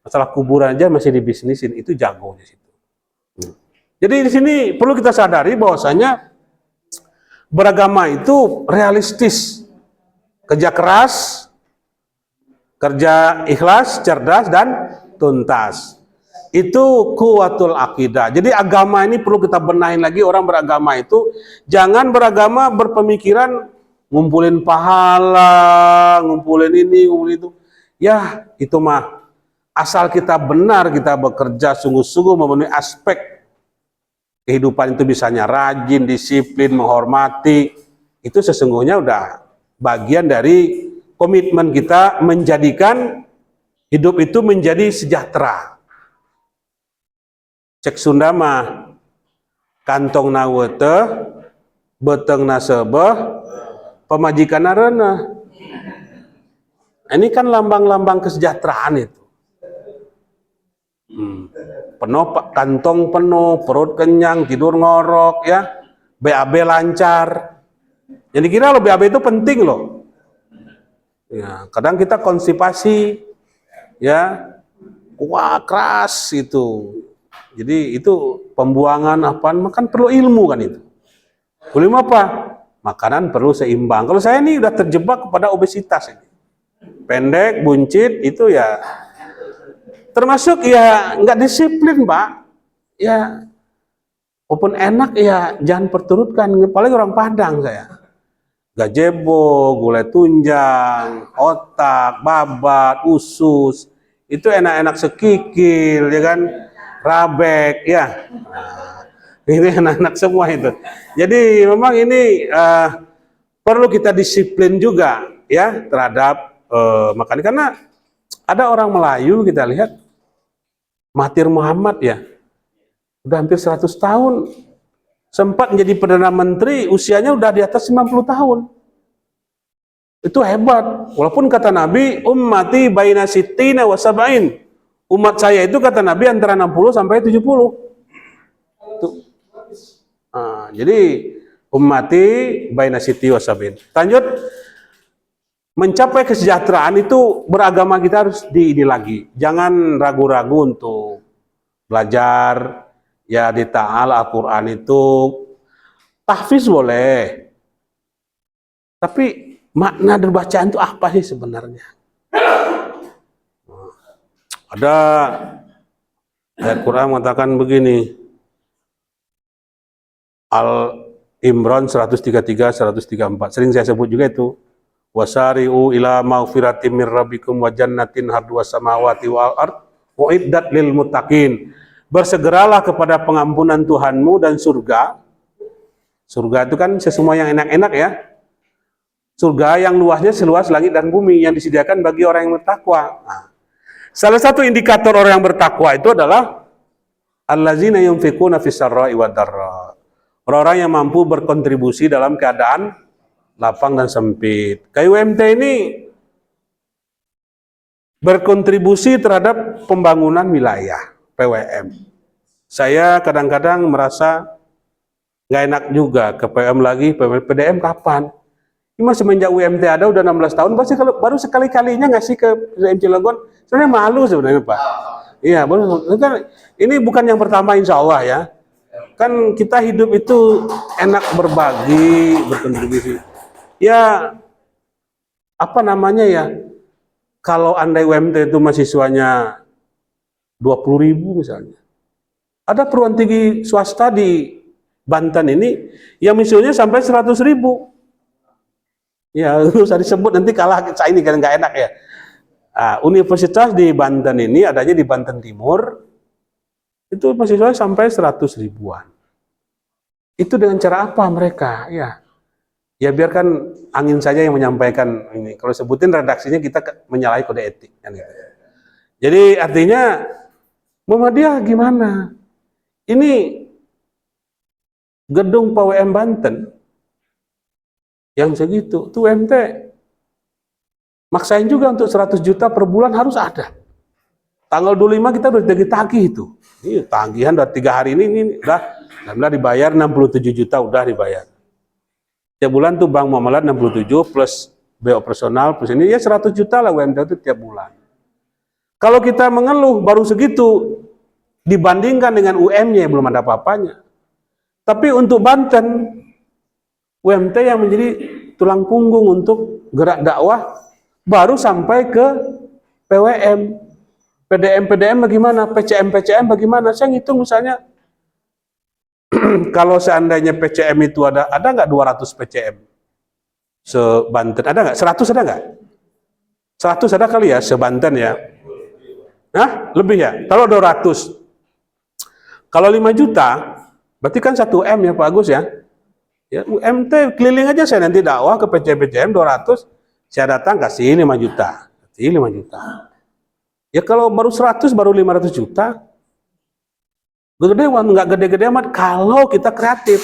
Masalah kuburan aja masih dibisnisin, itu jagonya situ. Jadi di sini perlu kita sadari bahwasanya beragama itu realistis, kerja keras, kerja ikhlas, cerdas dan tuntas. Itu kuwatul akidah. Jadi agama ini perlu kita benahin lagi. Orang beragama itu jangan beragama berpemikiran ngumpulin pahala, ngumpulin ini, ngumpulin itu. Ya, itu mah asal kita benar, kita bekerja sungguh-sungguh memenuhi aspek kehidupan itu, bisanya rajin, disiplin, menghormati, itu sesungguhnya udah bagian dari komitmen kita menjadikan hidup itu menjadi sejahtera. Cek Sunda mah kantong na wete, beteng na sebeh, pemajikan narena. Ini kan lambang-lambang kesejahteraan itu. Penuh, kantong penuh, perut kenyang, tidur ngorok, ya, BAB lancar. Jadi kira lo BAB itu penting loh. Ya, kadang kita konstipasi, ya, wah keras itu. Jadi itu pembuangan apaan, makan perlu ilmu kan itu. Ilmu apa? Makanan perlu seimbang. Kalau saya ini udah terjebak kepada obesitas ini. Pendek, buncit, itu ya termasuk ya nggak disiplin, Pak. Ya, walaupun enak ya jangan perturutkan. Paling orang Padang saya. Gazebo, gulai tunjang, otak, babat, usus, itu enak-enak sekikil, ya kan? Rabek, ya. Nah, ini enak-enak semua itu. Jadi memang ini perlu kita disiplin juga, ya, terhadap makan. Karena ada orang Melayu kita lihat Mahathir Muhammad ya, udah hampir 100 tahun, sempat menjadi Perdana Menteri, usianya udah di atas 90 tahun. Itu hebat. Walaupun kata Nabi, ummati baina sittina wa sab'in. Umat saya itu kata Nabi antara 60 sampai 70. Tuh. Nah, jadi ummati baina sitti wa sab'in. Lanjut, mencapai kesejahteraan itu beragama kita harus ini lagi. Jangan ragu-ragu untuk belajar, ya, di ta'al Al-Quran itu. Tahfiz boleh. Tapi makna dari bacaan itu apa sih sebenarnya? Ada ayat Quran mengatakan begini. Al-Imran 133, 134. Sering saya sebut juga itu. Wasari'u ila maghfiratin mir rabbikum wa jannatin harduwas samawati wal ard uiddat lil muttaqin. Bersegeralah kepada pengampunan Tuhanmu dan surga. Surga itu kan semua yang enak-enak ya. Surga yang luasnya seluas langit dan bumi yang disediakan bagi orang yang bertakwa. Nah, salah satu indikator orang yang bertakwa itu adalah allazina yunfiquna fis sarra'i wad dharra. Orang-orang yang mampu berkontribusi dalam keadaan lapang dan sempit. KUMT ini berkontribusi terhadap pembangunan wilayah PWM. Saya kadang-kadang merasa nggak enak juga ke PWM lagi, PDM kapan? Ini semenjak UMT ada udah 16 tahun, baru sekali-kalinya ngasih ke PDM Cilegon. Sebenarnya malu sebenarnya Pak. Iya, kan ini bukan yang pertama insya Allah ya. Kan kita hidup itu enak berbagi, berkontribusi. Ya, apa namanya ya, kalau andai UMT itu mahasiswanya 20.000 misalnya, ada perguruan tinggi swasta di Banten ini yang misalnya sampai 100.000. Ya, usah disebut nanti kalah saya ini kan nggak enak ya. Nah, universitas di Banten ini adanya di Banten Timur, itu mahasiswa sampai 100 ribuan. Itu dengan cara apa mereka? Ya biarkan angin saja yang menyampaikan ini. Kalau sebutin redaksinya kita menyalahi kode etik kan gitu. Jadi artinya Muhammadiyah gimana? Ini gedung PWM Banten yang segitu, tuh UMT maksain juga untuk 100 juta per bulan harus ada. Tanggal 25 kita udah tagih itu. Ini tagihan udah 3 hari ini udah alhamdulillah dibayar 67 juta udah dibayar. Tiap bulan tuh Bank Muamalat 67 plus biaya operasional plus ini ya 100 juta lah UMT itu tiap bulan. Kalau kita mengeluh baru segitu dibandingkan dengan UM-nya belum ada apa-apanya. Tapi untuk Banten UMT yang menjadi tulang punggung untuk gerak dakwah baru sampai ke PWM. PDM bagaimana? PCM bagaimana? Saya ngitung misalnya kalau seandainya PCM itu ada nggak 200 PCM se-Banten? Ada nggak? 100 ada nggak? 100 ada kali ya se-Banten ya? Hah? Lebih ya? Kalau 200. Kalau 5 juta, berarti kan 1 M ya Pak Agus ya? Ya, UMT keliling aja saya nanti dakwah ke PCM 200, saya datang kasih 5 juta. Kasih 5 juta. Ya kalau baru 100 baru 500 juta. Gede nggak gede-gede amat kalau kita kreatif.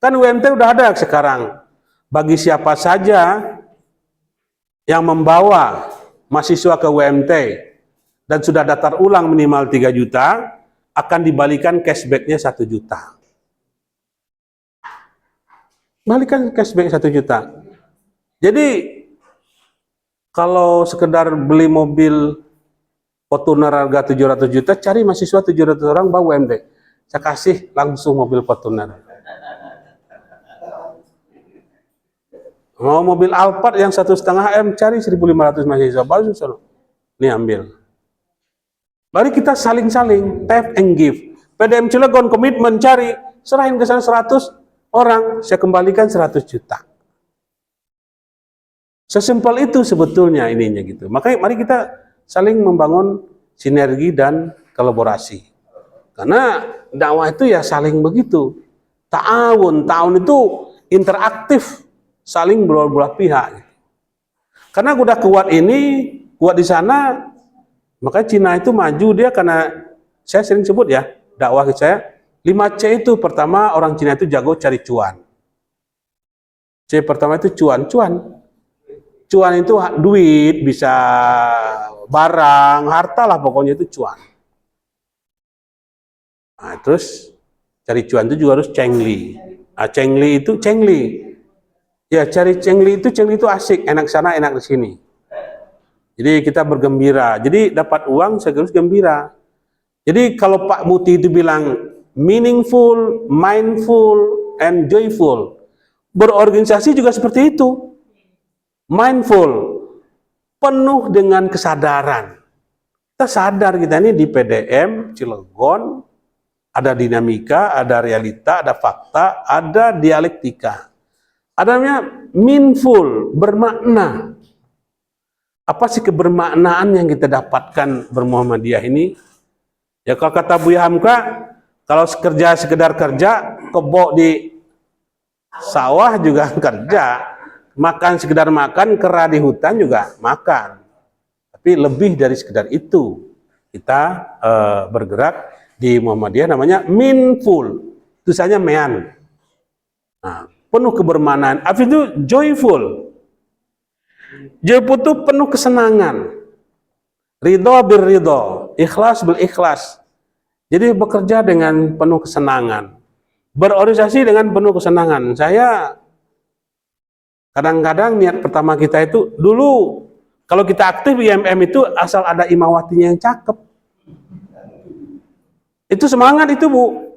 Kan UMT udah ada sekarang. Bagi siapa saja yang membawa mahasiswa ke UMT dan sudah daftar ulang minimal 3 juta, akan dibalikan cashback-nya 1 juta. Balikan cashback 1 juta. Jadi kalau sekedar beli mobil Fortuner harga 700 juta, cari mahasiswa 700 orang bawa UMT. Saya kasih langsung mobil Fortuner. Mau mobil Alphard yang 1,5 M, cari 1.500 mahasiswa baru suruh. Ini ambil. Mari kita saling-saling, tap and give. PDM Cilegon komitmen cari, serahin ke sana 100 orang, saya kembalikan 100 juta. Sesimpel itu sebetulnya ininya gitu. Makanya mari kita saling membangun sinergi dan kolaborasi. Karena dakwah itu ya saling begitu. Ta'awun itu interaktif, saling belah pihak. Karena udah kuat ini, kuat di sana, makanya Cina itu maju dia karena saya sering sebut ya, dakwah saya 5C itu pertama orang Cina itu jago cari cuan. C pertama itu cuan. Cuan itu duit, bisa barang, harta lah pokoknya itu cuan. Nah, terus cari cuan itu juga harus cengli. Nah, cengli. Ya cari cengli itu asik, enak sana, enak di sini. Jadi kita bergembira. Jadi dapat uang sekaligus gembira. Jadi kalau Pak Muti itu bilang meaningful, mindful, and joyful. Berorganisasi juga seperti itu. Mindful, penuh dengan kesadaran. Kita sadar kita ini di PDM, Cilegon, ada dinamika, ada realita, ada fakta, ada dialektika. Ada namanya meaningful, bermakna. Apa sih kebermaknaan yang kita dapatkan bermuhammadiyah ini? Ya kalau kata Buya Hamka, kalau sekedar kerja, kebo di sawah juga kerja. Makan sekedar makan, kera di hutan juga makan. Tapi lebih dari sekedar itu, kita bergerak di Muhammadiyah namanya meaningful. Tulisannya mean. Nah, penuh kebermanaan. Apa itu joyful? Joyful itu penuh kesenangan. Ridho birridho, ikhlas bil ikhlas. Jadi bekerja dengan penuh kesenangan. Berorganisasi dengan penuh kesenangan. Saya kadang-kadang niat pertama kita itu, dulu kalau kita aktif IMM itu asal ada imawatinya yang cakep. Itu semangat itu Bu.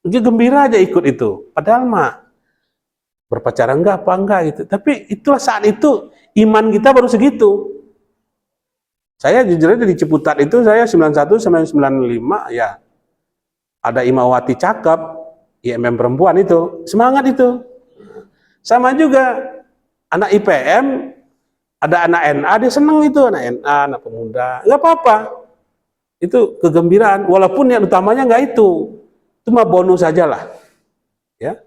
Dia gembira aja ikut itu. Padahal mah berpacaran enggak apa enggak gitu. Tapi itulah saat itu iman kita baru segitu. Saya jujur aja di Ciputat itu saya 91 sampai 95 ya. Ada imawati cakep, IMM perempuan itu. Semangat itu. Sama juga anak IPM, ada anak NA, dia senang itu, anak NA, anak pemuda, nggak apa-apa. Itu kegembiraan, walaupun yang utamanya nggak itu mah bonus saja lah. Ya,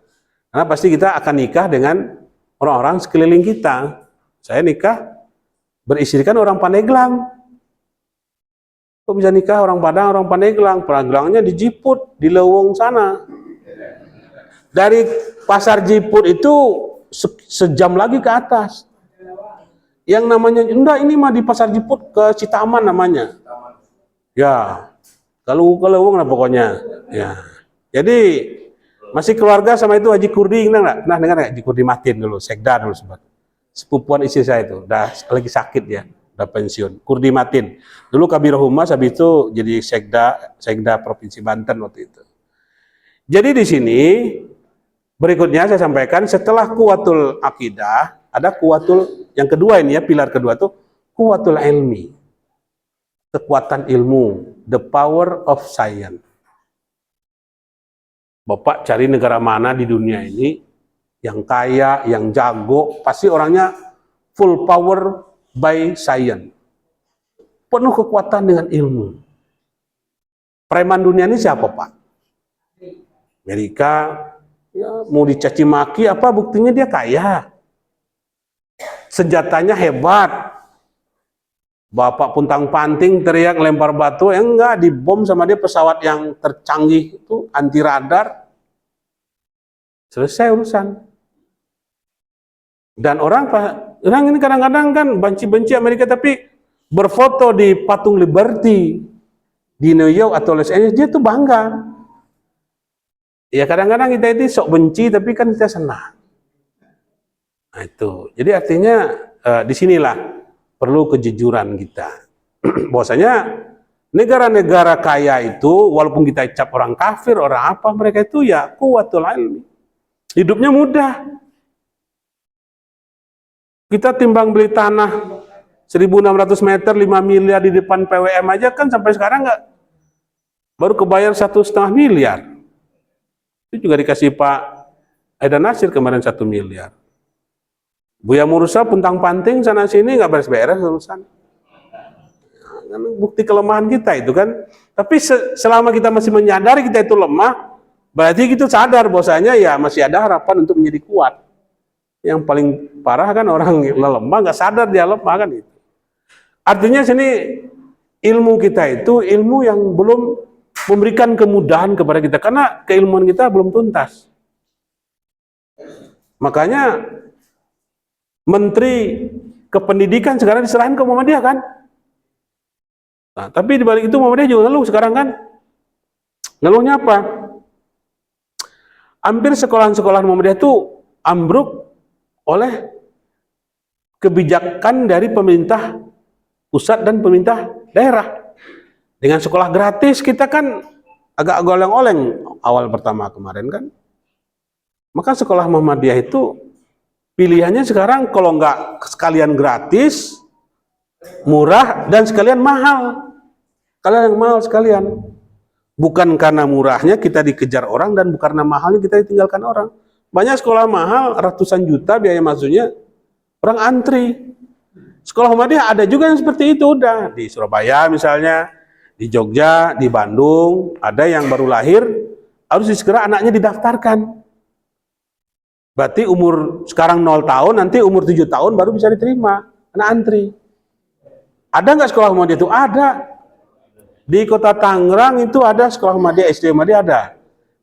karena pasti kita akan nikah dengan orang-orang sekeliling kita. Saya nikah beristrikan orang Pandeglang. Kok bisa nikah orang Padang, orang Pandeglang? Pandeglangnya di Jiput, di Lewong sana. Dari pasar Jiput itu sejam lagi ke atas. Yang namanya, enggak, ini mah di pasar Jiput ke Citaman namanya. Ya, kalau ke Lewong lah pokoknya. Ya, jadi masih keluarga sama itu Haji Kurdi, enggak? Nah, dengar nggak Haji Kurdi Matin dulu, sekda dulu sempat. Sepupuan istri saya itu, udah lagi sakit ya, udah pensiun. Kurdi Matin. Dulu Kabir Humas, habis itu jadi sekda Provinsi Banten waktu itu. Jadi di sini berikutnya saya sampaikan, setelah kuwatul akidah, ada kuwatul yang kedua ini ya, pilar kedua tuh kuwatul ilmi. Kekuatan ilmu, the power of science. Bapak cari negara mana di dunia ini yang kaya, yang jago, pasti orangnya full power by science. Penuh kekuatan dengan ilmu. Preman dunia ini siapa, Pak? Amerika, ya, mau dicaci maki apa buktinya dia kaya. Senjatanya hebat. Bapak puntang-panting teriak lempar batu, enggak, dibom sama dia pesawat yang tercanggih itu, anti radar. Selesai urusan. Dan orang ini kadang-kadang kan benci-benci Amerika, tapi berfoto di patung Liberty di New York atau Los Angeles, dia tuh bangga. Ya kadang-kadang kita itu sok benci, tapi kan kita senang. Nah itu, jadi artinya disinilah perlu kejujuran kita. Bahwasanya negara-negara kaya itu, walaupun kita cap orang kafir, orang apa, mereka itu ya kuwatul ilmi. Hidupnya mudah. Kita timbang beli tanah 1.600 meter, 5 miliar di depan PWM aja kan sampai sekarang nggak, baru kebayar 1,5 miliar. Itu juga dikasih Pak Haidar Nasir kemarin 1 miliar. Buya Mursa puntang-panting sana sini nggak beres-beres urusan. Nah, bukti kelemahan kita itu kan. Tapi selama kita masih menyadari kita itu lemah, berarti kita sadar bahwasanya ya masih ada harapan untuk menjadi kuat. Yang paling parah kan orang lemah nggak sadar dia lemah kan itu. Artinya sini ilmu kita itu ilmu yang belum memberikan kemudahan kepada kita karena keilmuan kita belum tuntas. Makanya Menteri Kependidikan sekarang diserahin ke Muhammadiyah kan? Nah, tapi di balik itu Muhammadiyah juga ngeluh sekarang kan? Ngeluhnya apa? Hampir sekolah-sekolah Muhammadiyah itu ambruk oleh kebijakan dari pemerintah pusat dan pemerintah daerah. Dengan sekolah gratis kita kan agak oleng-oleng awal pertama kemarin kan? Maka sekolah Muhammadiyah itu pilihannya sekarang kalau nggak sekalian gratis, murah, dan sekalian mahal. Kalian yang mahal sekalian. Bukan karena murahnya kita dikejar orang dan bukan karena mahalnya kita ditinggalkan orang. Banyak sekolah mahal, ratusan juta biaya masuknya, orang antri. Sekolah Muhammadiyah ada juga yang seperti itu udah. Di Surabaya misalnya, di Jogja, di Bandung, ada yang baru lahir, harus segera anaknya didaftarkan. Berarti umur sekarang 0 tahun, nanti umur 7 tahun baru bisa diterima, karena antri. Ada nggak sekolah Muhammadiyah itu? Ada. Di kota Tangerang itu ada sekolah Muhammadiyah, SD Muhammadiyah ada.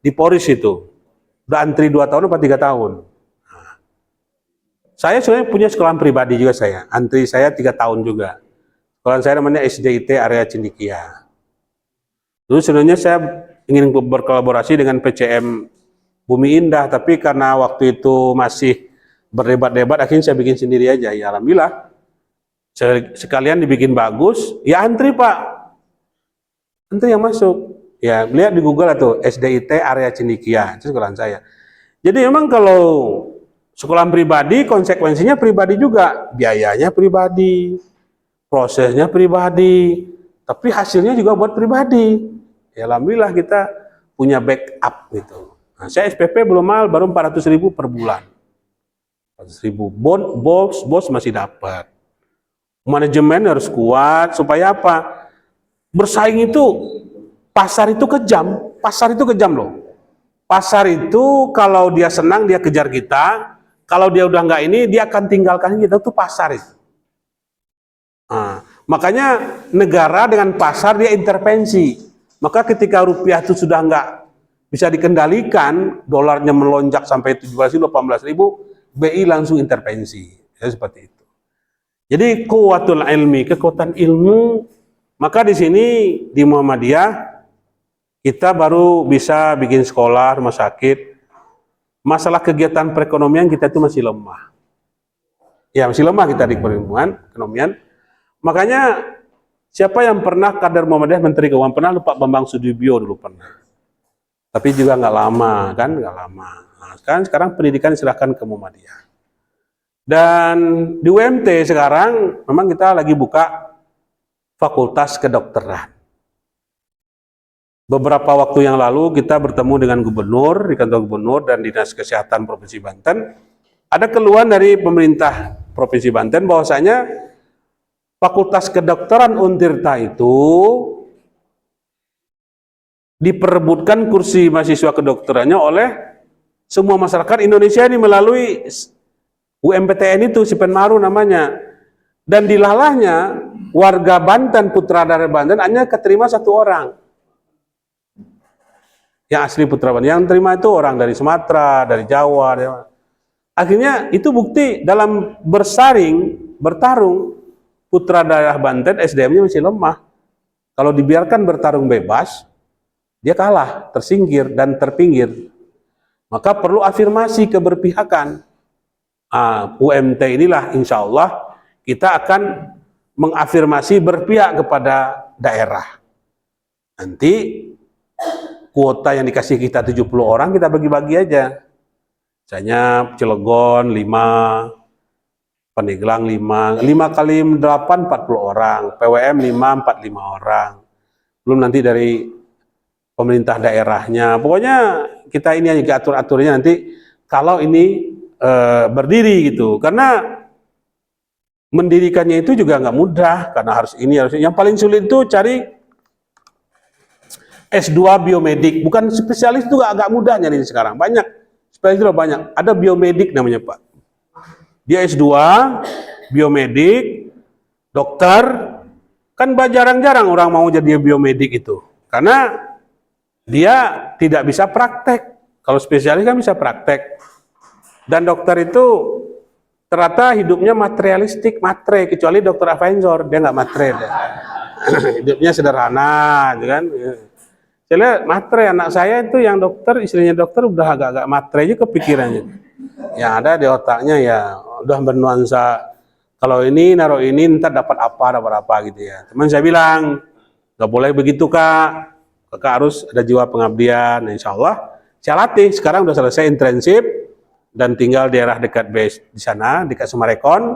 Di Poris itu. Udah antri 2 tahun atau 3 tahun. Nah. Saya sebenarnya punya sekolah pribadi juga saya. Antri saya 3 tahun juga. Sekolah saya namanya SDIT area Cendikia. Dulu sebenarnya saya ingin berkolaborasi dengan PCM Bumi Indah, tapi karena waktu itu masih berdebat-debat, akhirnya saya bikin sendiri aja. Ya alhamdulillah, sekalian dibikin bagus. Ya antri Pak, antri yang masuk. Ya lihat di Google atau SDIT area Cendikia, itu sekolah saya. Jadi memang kalau sekolah pribadi, konsekuensinya pribadi juga, biayanya pribadi, prosesnya pribadi, tapi hasilnya juga buat pribadi. Ya alhamdulillah kita punya backup gitu. Nah, saya SPP belum mahal, baru 400.000 per bulan. 400.000. Bos masih dapat. Manajemen harus kuat, supaya apa? Bersaing itu, pasar itu kejam loh. Pasar itu kalau dia senang dia kejar kita, kalau dia udah nggak ini dia akan tinggalkan kita, itu pasar itu. Nah, makanya negara dengan pasar dia intervensi. Maka ketika rupiah itu sudah nggak bisa dikendalikan, dolarnya melonjak sampai 17.000, 18.000, BI langsung intervensi. Ya, seperti itu. Jadi kuwatul ilmi, kekuatan ilmu, maka di sini di Muhammadiyah kita baru bisa bikin sekolah, rumah sakit. Masalah kegiatan perekonomian kita itu masih lemah. Ya, masih lemah kita di perekonomian. Makanya siapa yang pernah kader Muhammadiyah Menteri Keuangan? Pernah lupa Bambang Sudibyo dulu pernah. Tapi juga nggak lama, kan? Nggak lama. Nah, sekarang pendidikan diserahkan ke Muhammadiyah. Dan di UMT sekarang memang kita lagi buka fakultas kedokteran. Beberapa waktu yang lalu kita bertemu dengan gubernur, di kantor gubernur dan Dinas Kesehatan Provinsi Banten. Ada keluhan dari pemerintah Provinsi Banten bahwasanya fakultas kedokteran Untirta itu diperebutkan kursi mahasiswa kedokterannya oleh semua masyarakat Indonesia ini melalui UMPTN itu, Sipenmaru namanya. Dan dilalahnya warga Banten, putra dari Banten hanya keterima 1 orang. Yang asli putra Banten, yang terima itu orang dari Sumatera, dari Jawa. Akhirnya itu bukti dalam bertarung, putra daerah Banten SDM-nya masih lemah. Kalau dibiarkan bertarung bebas, dia kalah, tersingkir dan terpinggir. Maka perlu afirmasi keberpihakan. UMT inilah insya Allah kita akan mengafirmasi berpihak kepada daerah. Nanti kuota yang dikasih kita 70 orang kita bagi-bagi aja. Misalnya Cilegon 5, Pandeglang 5 kali 8 40 orang, PWM 5 45 orang. Belum nanti dari pemerintah daerahnya. Pokoknya kita ini aja atur-aturnya nanti kalau ini berdiri gitu. Karena mendirikannya itu juga nggak mudah karena harus ini harus ini. Yang paling sulit itu cari S2 biomedik, bukan spesialis itu agak mudah nyari sekarang. Banyak spesialis itu banyak. Ada biomedik namanya Pak. Dia S2 biomedik, dokter, kan jarang-jarang orang mau jadi biomedik itu. Karena dia tidak bisa praktek. Kalau spesialis kan bisa praktek. Dan dokter itu ternyata hidupnya materialistik, matre, kecuali dokter Avengor, dia nggak matre deh. Hidupnya sederhana, gitu kan. Saya lihat matre, anak saya itu yang dokter, istrinya dokter udah agak-agak matre aja kepikirannya. Yang ada di otaknya ya udah bernuansa, kalau ini naruh ini ntar dapat apa gitu ya. Teman saya bilang, nggak boleh begitu Kak, Kakak harus ada jiwa pengabdian. Nah, insya Allah saya latih, sekarang udah selesai internship, dan tinggal daerah dekat base di sana, dekat Sumarekon.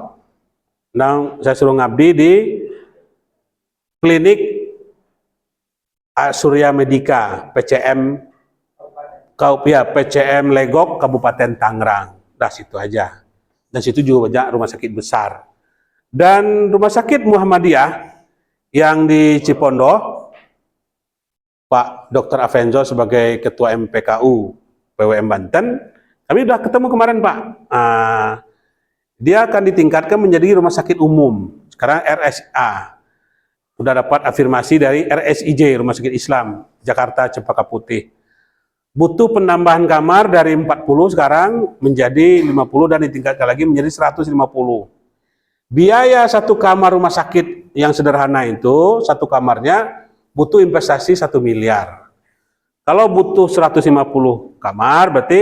Nah, saya suruh ngabdi di klinik Surya Medika, PCM Legok, Kabupaten Tangerang. Dah situ aja. Dan situ juga banyak rumah sakit besar. Dan rumah sakit Muhammadiyah yang di Cipondo, Pak Dr. Avenzo sebagai Ketua MPKU PWM Banten, kami sudah ketemu kemarin Pak. Dia akan ditingkatkan menjadi rumah sakit umum. Sekarang RSA. Sudah dapat afirmasi dari RSIJ, Rumah Sakit Islam, Jakarta Cempaka Putih. Butuh penambahan kamar dari 40 sekarang menjadi 50 dan ditingkatkan lagi menjadi 150. Biaya satu kamar rumah sakit yang sederhana itu, satu kamarnya butuh investasi 1 miliar. Kalau butuh 150 kamar berarti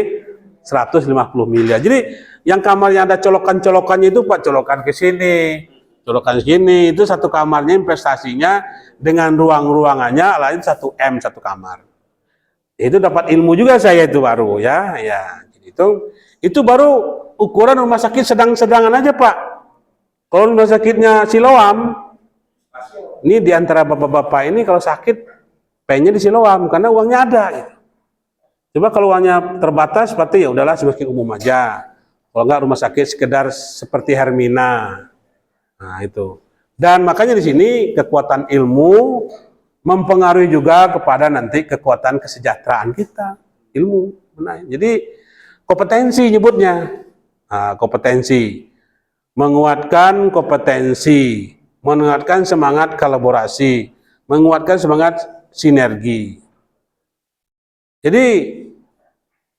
150 miliar. Jadi yang kamarnya ada colokan-colokannya itu Pak, colokan ke sini, colokan sini, itu satu kamarnya investasinya dengan ruang-ruangannya lain 1 M satu kamar. Itu dapat ilmu juga saya itu baru ya. Itu baru ukuran rumah sakit sedang-sedangan aja Pak. Kalau rumah sakitnya Siloam, ini diantara bapak-bapak ini kalau sakit pengennya di Siloam karena uangnya ada. Gitu. Coba kalau uangnya terbatas, berarti ya udahlah rumah sakit umum aja. Kalau enggak rumah sakit sekedar seperti Hermina. Nah itu. Dan makanya di sini kekuatan ilmu mempengaruhi juga kepada nanti kekuatan kesejahteraan kita. ilmu. Nah, jadi kompetensi nyebutnya. Nah, kompetensi. Menguatkan kompetensi, menguatkan semangat kolaborasi, menguatkan semangat sinergi. Jadi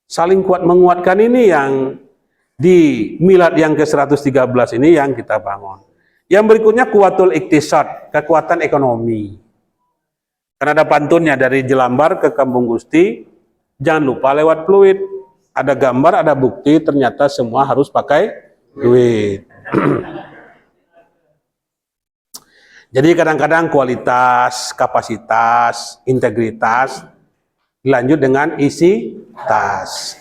saling kuat menguatkan ini yang di milad yang ke-113 ini yang kita bangun. Yang berikutnya kuatul iktisad, kekuatan ekonomi. Karena ada pantunnya dari Jelambar ke Kampung Gusti, jangan lupa lewat fluid. Ada gambar, ada bukti, ternyata semua harus pakai duit. Jadi kadang-kadang kualitas, kapasitas, integritas dilanjut dengan isi tas.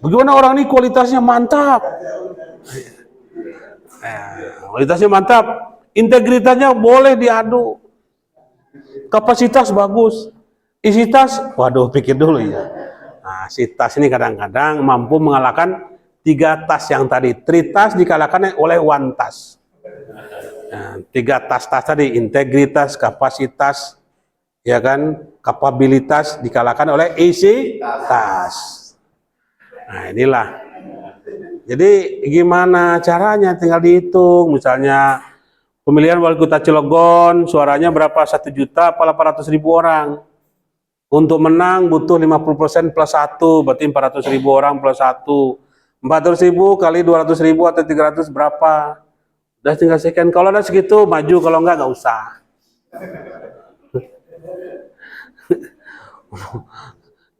Bagaimana orang ini kualitasnya mantap? Kualitasnya mantap, integritasnya boleh diadu, kapasitas bagus, isi tas, waduh pikir dulu ya. Nah, si tas ini kadang-kadang mampu mengalahkan 3 tas yang tadi. 3 tas dikalahkan oleh 1 tas. Nah, 3 tas-tas tadi, integritas, kapasitas, ya kan, kapabilitas dikalahkan oleh isi tas. Nah, inilah. Jadi gimana caranya, tinggal dihitung. Misalnya pemilihan wali kota Cilegon suaranya berapa, 1 juta apa 800.000 orang. Untuk menang butuh 50% plus 1, berarti 400.000 orang plus 1. 400.000 kali 200.000 atau 300 berapa? Udah tinggal sekian. Kalau ada segitu maju, kalau enggak usah.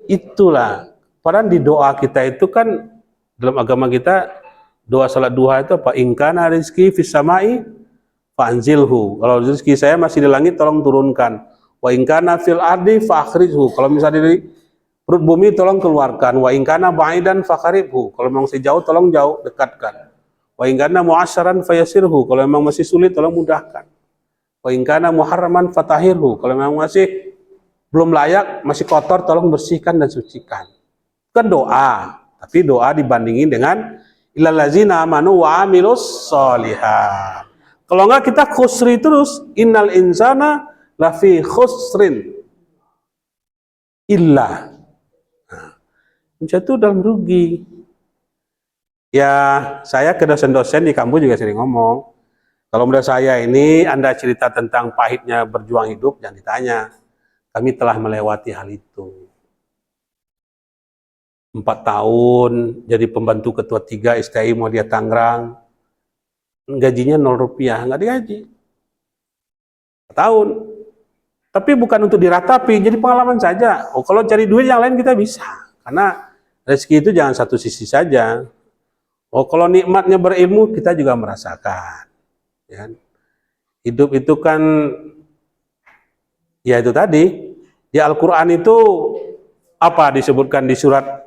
Itulah. Padahal di doa kita itu kan, dalam agama kita, doa salat duha itu apa? Ingkana rizki fis samai fa'anzilhu. Kalau rezeki saya masih di langit, tolong turunkan. Wa ingkana fil ardi fa'akhrijhu. Kalau misalnya dari perut bumi, tolong keluarkan. Wa ingkana ba'idan faqaribhu. Kalau memang masih jauh, tolong jauh, dekatkan. Wa ingkana mu'asyaran fayasirhu. Kalau memang masih sulit, tolong mudahkan. Wa ingkana muharraman fatahirhu. Kalau memang masih belum layak, masih kotor, tolong bersihkan dan sucikan. Kan doa, tapi doa dibandingin dengan illal ladzina amanu wa amilus sholihat. Kalau enggak kita khusri terus, innal insana lafi khusrin illa. Nah, itu dalam rugi. Ya, saya ke dosen-dosen di kampus juga sering ngomong, kalau muda saya ini Anda cerita tentang pahitnya berjuang hidup, jangan ditanya. Kami telah melewati hal itu. 4 tahun jadi pembantu ketua 3 STI Muhammadiyah Tangerang, gajinya 0 rupiah, nggak digaji. 4 tahun. Tapi bukan untuk diratapi, jadi pengalaman saja. Oh, kalau cari duit yang lain kita bisa. Karena rezeki itu jangan satu sisi saja. Oh, kalau nikmatnya berilmu kita juga merasakan. Ya. Hidup itu kan, ya itu tadi, di Al-Quran itu apa disebutkan di surat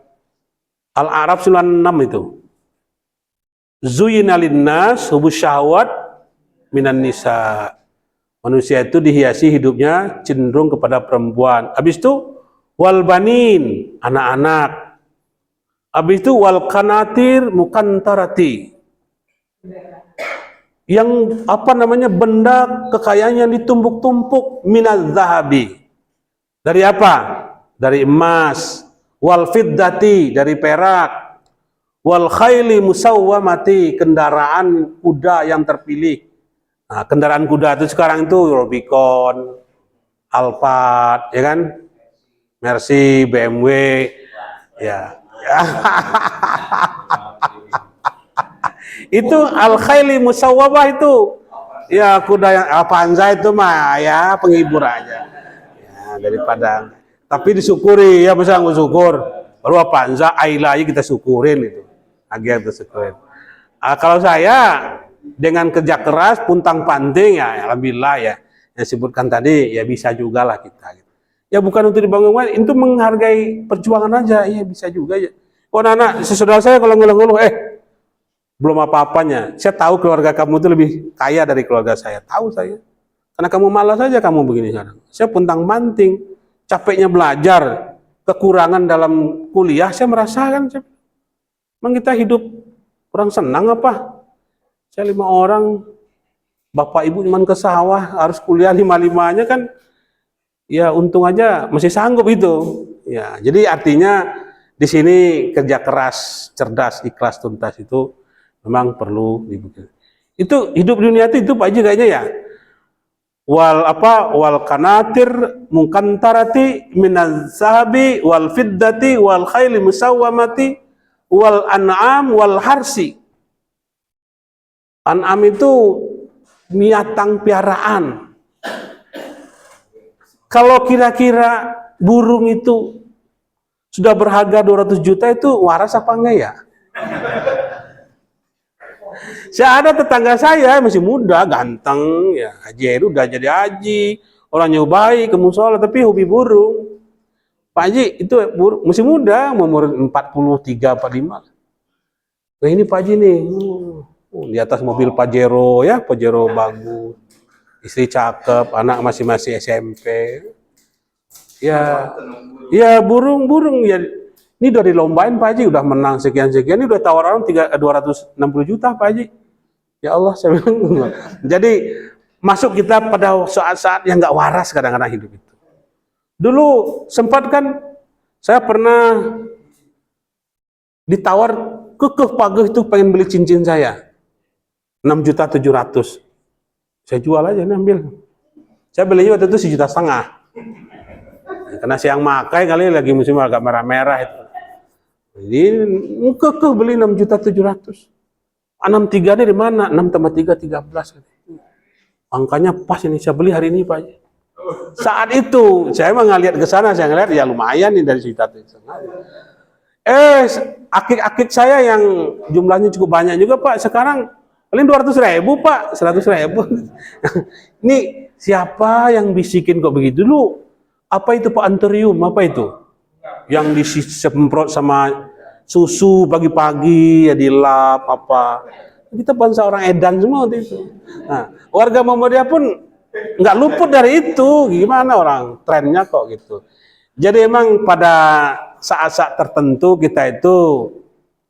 Al-A'raf 96 itu. Zuyina linnas hubus syahwat minan nisa. Manusia itu dihiasi hidupnya cenderung kepada perempuan. Habis itu wal banin, anak-anak. Habis itu wal kanatir mukantarati. Yang apa namanya, benda kekayaan yang ditumpuk-tumpuk minaz zahabi. Dari apa? Dari emas. Wal fiddati, dari perak. Wal khayli musawwamati, kendaraan kuda yang terpilih. Nah, kendaraan kuda itu sekarang itu Rubicon, Alphard, ya kan? Mercy, BMW, ya. Itu al-khayli musawwamah itu. Ya, kuda yang Avanza itu mah ya penghibur aja. Ya, daripada, tapi disyukuri ya, bisa nggak syukur. Baru Avanza, Ayla aja kita syukurin itu. Agar kita syukurin. Kalau saya dengan kerja keras, puntang panting ya, alhamdulillah ya, yang disebutkan tadi ya bisa juga lah kita. Ya bukan untuk dibangun, itu menghargai perjuangan aja, ya bisa juga ya. Oh anak, saudara saya kalau ngeluh-ngeluh, belum apa-apanya. Saya tahu keluarga kamu itu lebih kaya dari keluarga saya, tahu saya. Karena kamu malas saja kamu begini sekarang. Saya puntang panting, capeknya belajar, kekurangan dalam kuliah, saya merasakan. Emang kita hidup kurang senang apa? Saya 5 orang, bapak ibu cuma ke sawah, harus kuliah 5-5-nya kan. ya untung aja masih sanggup itu. Ya, jadi artinya di sini kerja keras, cerdas, ikhlas, tuntas itu memang perlu dibuktikan. Itu hidup dunia itu Pak Haji kayaknya ya. Wal kanatir mukantarati minaz zahabi wal fiddati wal khayli musawwamati wal an'am wal harsi. An'am itu binatang piaraan. Kalau kira-kira burung itu sudah berharga 200 juta itu waras apa enggak ya? Saya ada tetangga saya masih muda, ganteng, ya Haji Heru udah jadi haji, orangnya baik, ke musola, tapi hobi burung. Pak Haji itu burung, masih muda, umur 43, 45. Nah ini Pak Haji nih, di atas mobil Pajero ya, Pajero bagus, istri cakep, anak masih SMP. Ya burung ya. Ini udah dilombain Pak Haji, udah menang sekian-sekian, ini udah tawar orang 260 juta Pak Haji. Ya Allah, saya bilang. Jadi masuk kita pada saat-saat yang nggak waras kadang-kadang hidup itu. Dulu sempat kan saya pernah ditawar kekeh pageh itu pengen beli cincin saya 6.700.000. Saya jual aja nih, ambil. Saya belinya waktu itu 1,5 juta. Karena siang makai kali lagi musim agak merah-merah itu. Jadi kekeh beli 6.700.000. 63 ini di mana? 6 tambah 3, 13. Angkanya pas ini, saya beli hari ini Pak. Saat itu, saya emang ngeliat ke sana, saya ngeliat ya lumayan nih dari situ. Akik-akik saya yang jumlahnya cukup banyak juga Pak, sekarang paling 200.000 Pak, 100.000. Ini siapa yang bisikin kok begitu dulu? Apa itu Pak anthurium? Apa itu? Yang disemprot sama susu pagi-pagi ya dilap apa. Kita bangsa orang edan semua waktu itu. Nah, warga Muhammadiyah pun nggak luput dari itu. Gimana orang trennya kok gitu. Jadi emang pada saat-saat tertentu kita itu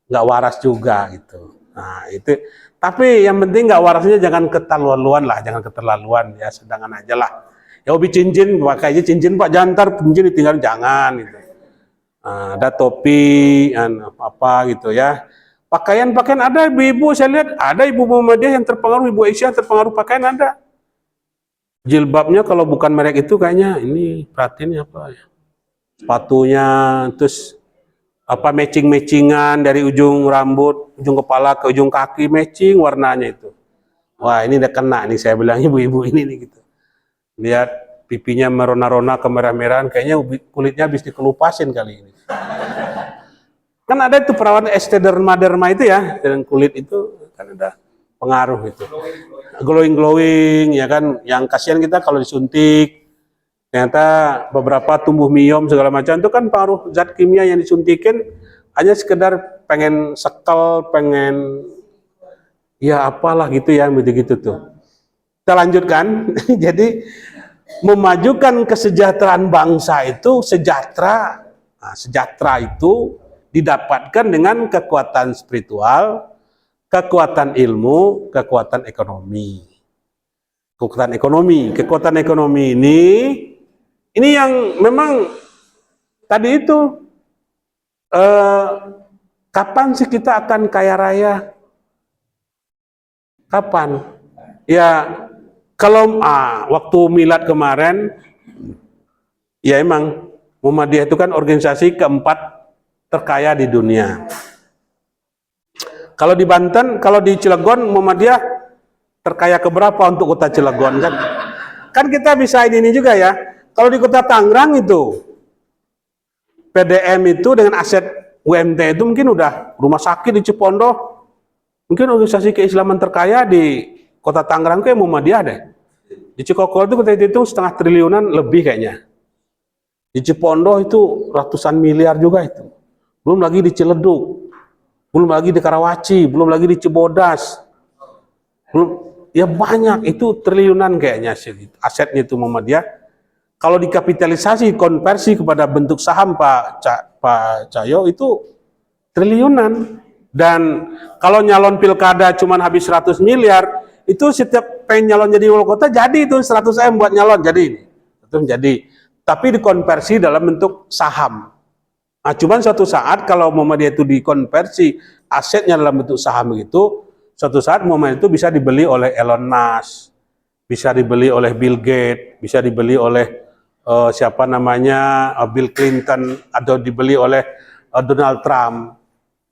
nggak waras juga gitu. Nah itu. Tapi yang penting nggak warasnya jangan keterlaluan lah, jangan keterlaluan ya, sedangan aja lah. Ya hobi cincin, pakai aja cincin Pak, jantar cincin ditinggal jangan gitu. Ada topi, apa gitu ya. Pakaian ada ibu-ibu, saya lihat ada ibu Muhammadiyah yang terpengaruh, ibu Aisyah terpengaruh pakaian ada. Jilbabnya kalau bukan merek itu kayaknya ini perhatiin apa ya. Sepatunya, terus apa matching-matchingan dari ujung rambut, ujung kepala ke ujung kaki matching warnanya itu. Wah ini udah kena nih saya bilang ibu-ibu ini nih gitu. Lihat pipinya merona-rona kemerah-merahan, kayaknya kulitnya habis dikelupasin kali ini. Kan ada itu perawat derma itu ya, dan kulit itu kan ada pengaruh itu. Glowing ya kan, yang kasihan kita kalau disuntik, ternyata beberapa tumbuh miom segala macam itu kan pengaruh zat kimia yang disuntikin hanya sekedar pengen sekel, pengen ya apalah gitu ya, begitu tuh. Kita lanjutkan, jadi memajukan kesejahteraan bangsa itu sejahtera. Nah, sejahtera itu didapatkan dengan kekuatan spiritual, kekuatan ilmu, kekuatan ekonomi. Kekuatan ekonomi ini yang memang tadi itu kapan sih kita akan kaya raya? Kapan? Ya kalau waktu milad kemarin, ya emang Muhammadiyah itu kan organisasi keempat terkaya di dunia. Kalau di Banten, kalau di Cilegon, Muhammadiyah terkaya keberapa untuk kota Cilegon kan? Kan kita bisa ini juga ya. Kalau di kota Tangerang itu, PDM itu dengan aset UMT itu mungkin udah rumah sakit di Cipondoh, mungkin organisasi keislaman terkaya di kota Tangerang kayak Muhammadiyah deh. Di Cikokol itu kita hitung 1,5 triliunan lebih kayaknya. Di Cipondoh itu ratusan miliar juga itu. Belum lagi di Ciledug, belum lagi di Karawaci, belum lagi di Cibodas. Belum, ya banyak, itu triliunan kayaknya asetnya itu Muhammadiyah. Kalau dikapitalisasi, konversi kepada bentuk saham Pak Cahyo itu triliunan. Dan kalau nyalon pilkada cuma habis 100 miliar, itu setiap pengen nyalon jadi wali kota jadi itu 100 M buat nyalon jadi ini. Itu menjadi. tapi dikonversi dalam bentuk saham. Nah, cuman suatu saat kalau Muhammadiyah itu dikonversi asetnya dalam bentuk saham begitu, suatu saat Muhammadiyah itu bisa dibeli oleh Elon Musk, bisa dibeli oleh Bill Gates, bisa dibeli oleh siapa namanya Bill Clinton, atau dibeli oleh Donald Trump.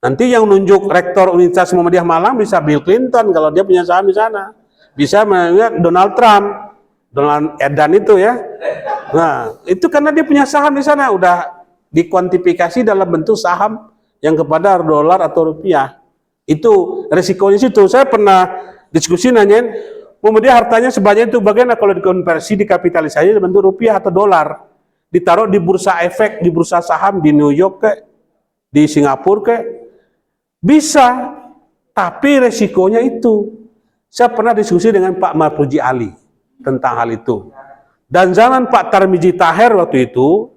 Nanti yang nunjuk rektor Universitas Muhammadiyah Malang bisa Bill Clinton kalau dia punya saham di sana. Bisa Donald Trump, Donald Edan itu ya. Nah, itu karena dia punya saham di sana, udah dikuantifikasi dalam bentuk saham yang kepada dolar atau rupiah. Itu resikonya situ. Saya pernah diskusi nanyain, Muhammadiyah hartanya sebanyak itu bagaimana kalau dikonversi, dikapitalisasi dalam bentuk rupiah atau dolar, ditaruh di bursa efek, di bursa saham di New York kayak di Singapura kayak bisa, tapi resikonya itu. Saya pernah diskusi dengan Pak Marfuji Ali tentang hal itu. Dan zaman Pak Tarmizi Taher waktu itu,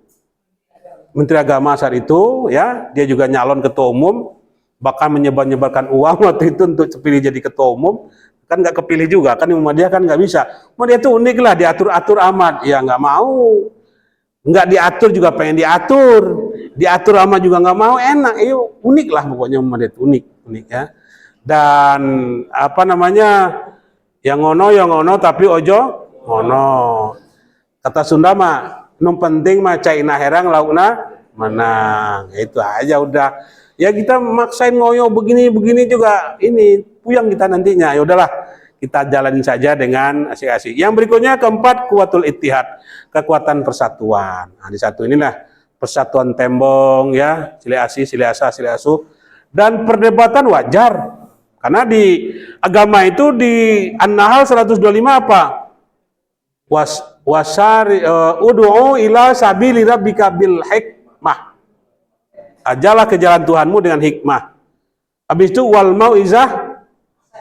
Menteri Agama saat itu, ya, dia juga nyalon ketua umum, bahkan menyebarkan uang waktu itu untuk terpilih jadi ketua umum, kan nggak kepilih juga, kan Muhammadiyah kan nggak bisa. Muhammadiyah itu unik lah, diatur-atur amat, ya nggak mau. Nggak diatur juga pengen diatur amat juga nggak mau, enak, unik lah pokoknya Muhammadiyah itu, unik ya. Dan apa namanya, yang ngono tapi ojo ngono. Kata Sunda mah, nu penting mah caina herang laukna menang. Itu aja udah. Ya kita maksain ngoyo begini juga ini puyang kita nantinya. Ya udahlah, kita jalanin saja dengan asik-asik. Yang berikutnya keempat, kuwatul ittihad, kekuatan persatuan. Nah, di satu inilah persatuan tembong ya, sile asih, sile asa, sile asuh. Dan perdebatan wajar. Karena di agama itu di An-Nahl 125 apa? Ud'u ila sabili rabbika bil hikmah. Ajalah ke jalan Tuhanmu dengan hikmah. Habis itu wal mau'izah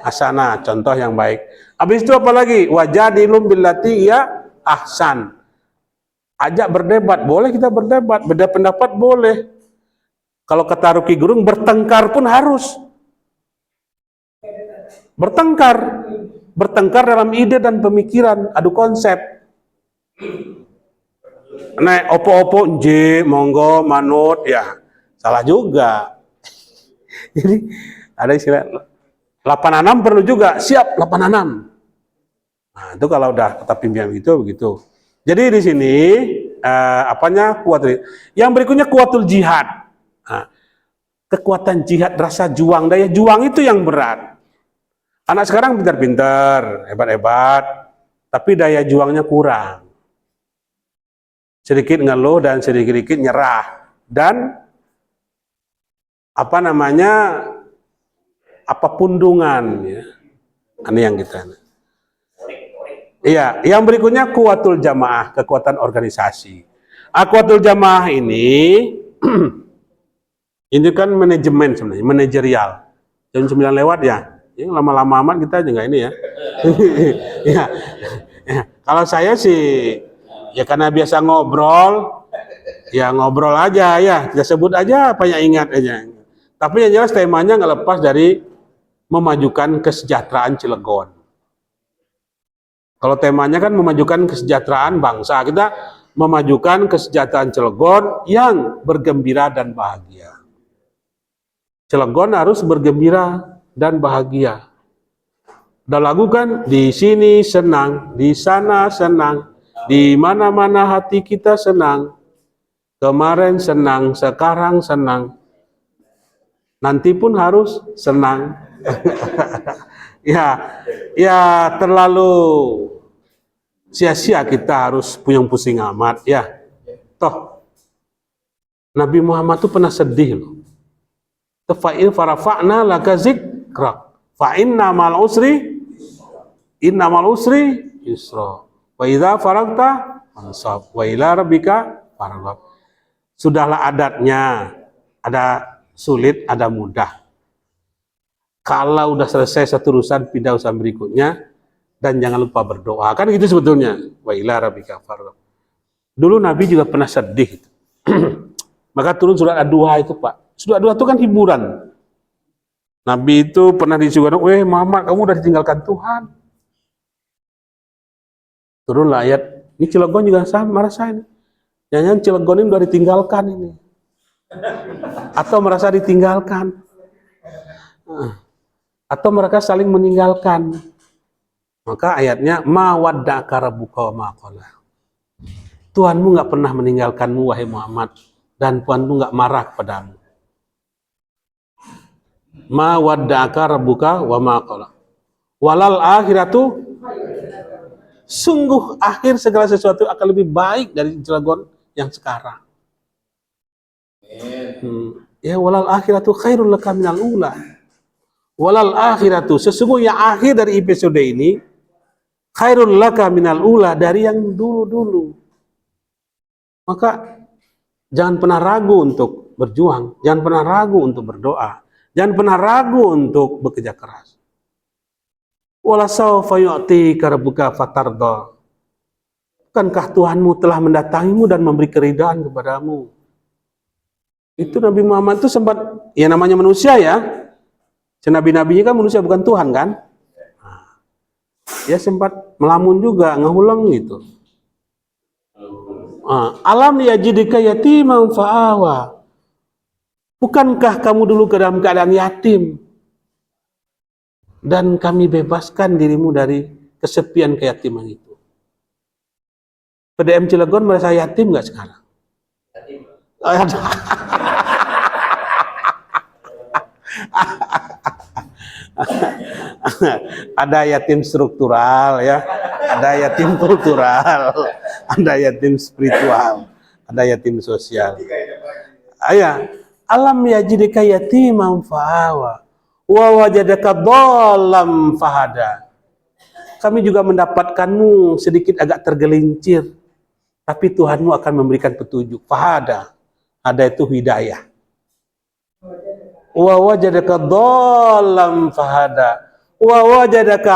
hasanah, contoh yang baik. Habis itu apa lagi? Wajadilum billati ya ahsan. Ajak berdebat, boleh kita berdebat, beda pendapat boleh. Kalau kata Rocky Gerung, bertengkar pun harus. Bertengkar dalam ide dan pemikiran, adu konsep. Nah, opo-opo nje, monggo, manut, ya salah juga. Jadi ada istilah 86 perlu juga, siap 86. Nah, itu kalau udah kata pimpinan begitu. Jadi di sini kuat. Yang berikutnya kuatul jihad. Nah, kekuatan jihad, rasa juang, daya juang itu yang berat. Anak sekarang pintar-pintar, hebat-hebat, tapi daya juangnya kurang. Sedikit ngeluh dan sedikit-sedikit nyerah. Dan pundungan ya. Ini yang kita. Iya, yang berikutnya kuatul jamaah, kekuatan organisasi. Kuatul jamaah ini ini kan manajemen sebenarnya, manajerial. Jam 9 lewat ya. Ini lama-lama amat kita juga ini ya. Ya. Kalau saya sih ya karena biasa ngobrol, ya ngobrol aja ya, kita sebut aja apa yang ingat aja. Tapi yang jelas temanya nggak lepas dari memajukan kesejahteraan Cilegon. Kalau temanya kan memajukan kesejahteraan bangsa, kita memajukan kesejahteraan Cilegon yang bergembira dan bahagia. Cilegon harus bergembira dan bahagia. Dan lagu kan, di sini senang, di sana senang, di mana-mana hati kita senang. Kemarin senang, sekarang senang. Nanti pun harus senang. ya terlalu sia-sia kita harus pusing amat ya. Toh Nabi Muhammad tuh pernah sedih loh. Fa'in farafa'na laka zikrak fa innamal usri yusra wa idza faragta fansab wa ila rabbika farghab. Sudahlah adatnya, ada sulit, ada mudah. Kalau udah selesai satu urusan, pindah urusan berikutnya, dan jangan lupa berdoa. Kan gitu sebetulnya. Wa ila rabbika farghab. Dulu Nabi juga pernah sedih. Maka turun surat Ad-Duha itu, Pak. Surat Ad-Duha itu kan hiburan. Nabi itu pernah disuruh, Muhammad, kamu udah ditinggalkan Tuhan. Turunlah ayat, ini Cilegon juga sama, rasain. Jangan Cilegon ini udah ditinggalkan ini. Atau merasa ditinggalkan. Atau mereka saling meninggalkan. Maka ayatnya ma wadda'aka rabbuka wa ma qala. Tuhanmu nggak pernah meninggalkanmu wahai Muhammad, dan Tuhanmu nggak marah kepadamu. Ma wadda'aka rabbuka wa ma qala. Walal akhiratu, sungguh akhir segala sesuatu akan lebih baik dari Cilegon yang sekarang. Ya walal akhiratu khairul laka minal ula. Walal akhiratu, sesungguhnya akhir dari episode ini khairul laka minal ula, dari yang dulu-dulu. Maka jangan pernah ragu untuk berjuang, jangan pernah ragu untuk berdoa, jangan pernah ragu untuk bekerja keras. Wala sawfa yu'tika rabbuka fatarda. Bukankah Tuhanmu telah mendatangimu dan memberi keridhaan kepadamu? Itu Nabi Muhammad itu sempat, ya namanya manusia ya, senabi-nabinya kan manusia bukan Tuhan kan, ya sempat melamun juga, ngehulang gitu. Alam yajidika yatiman fa'awa. Bukankah kamu dulu ke dalam keadaan yatim dan kami bebaskan dirimu dari kesepian keyatiman itu? PDM Cilegon merasa yatim nggak sekarang?
Yatim.
Ada yatim struktural ya, ada yatim kultural, ada yatim spiritual, ada yatim sosial. Ayah, alam yajidika yatiman fa'awa wa wajadaka dhallam fahada. Kami juga mendapatkanmu sedikit agak tergelincir, tapi Tuhanmu akan memberikan petunjuk. Fahada, ada itu hidayah. Wa wajadaka dhallam fahada wa wajadaka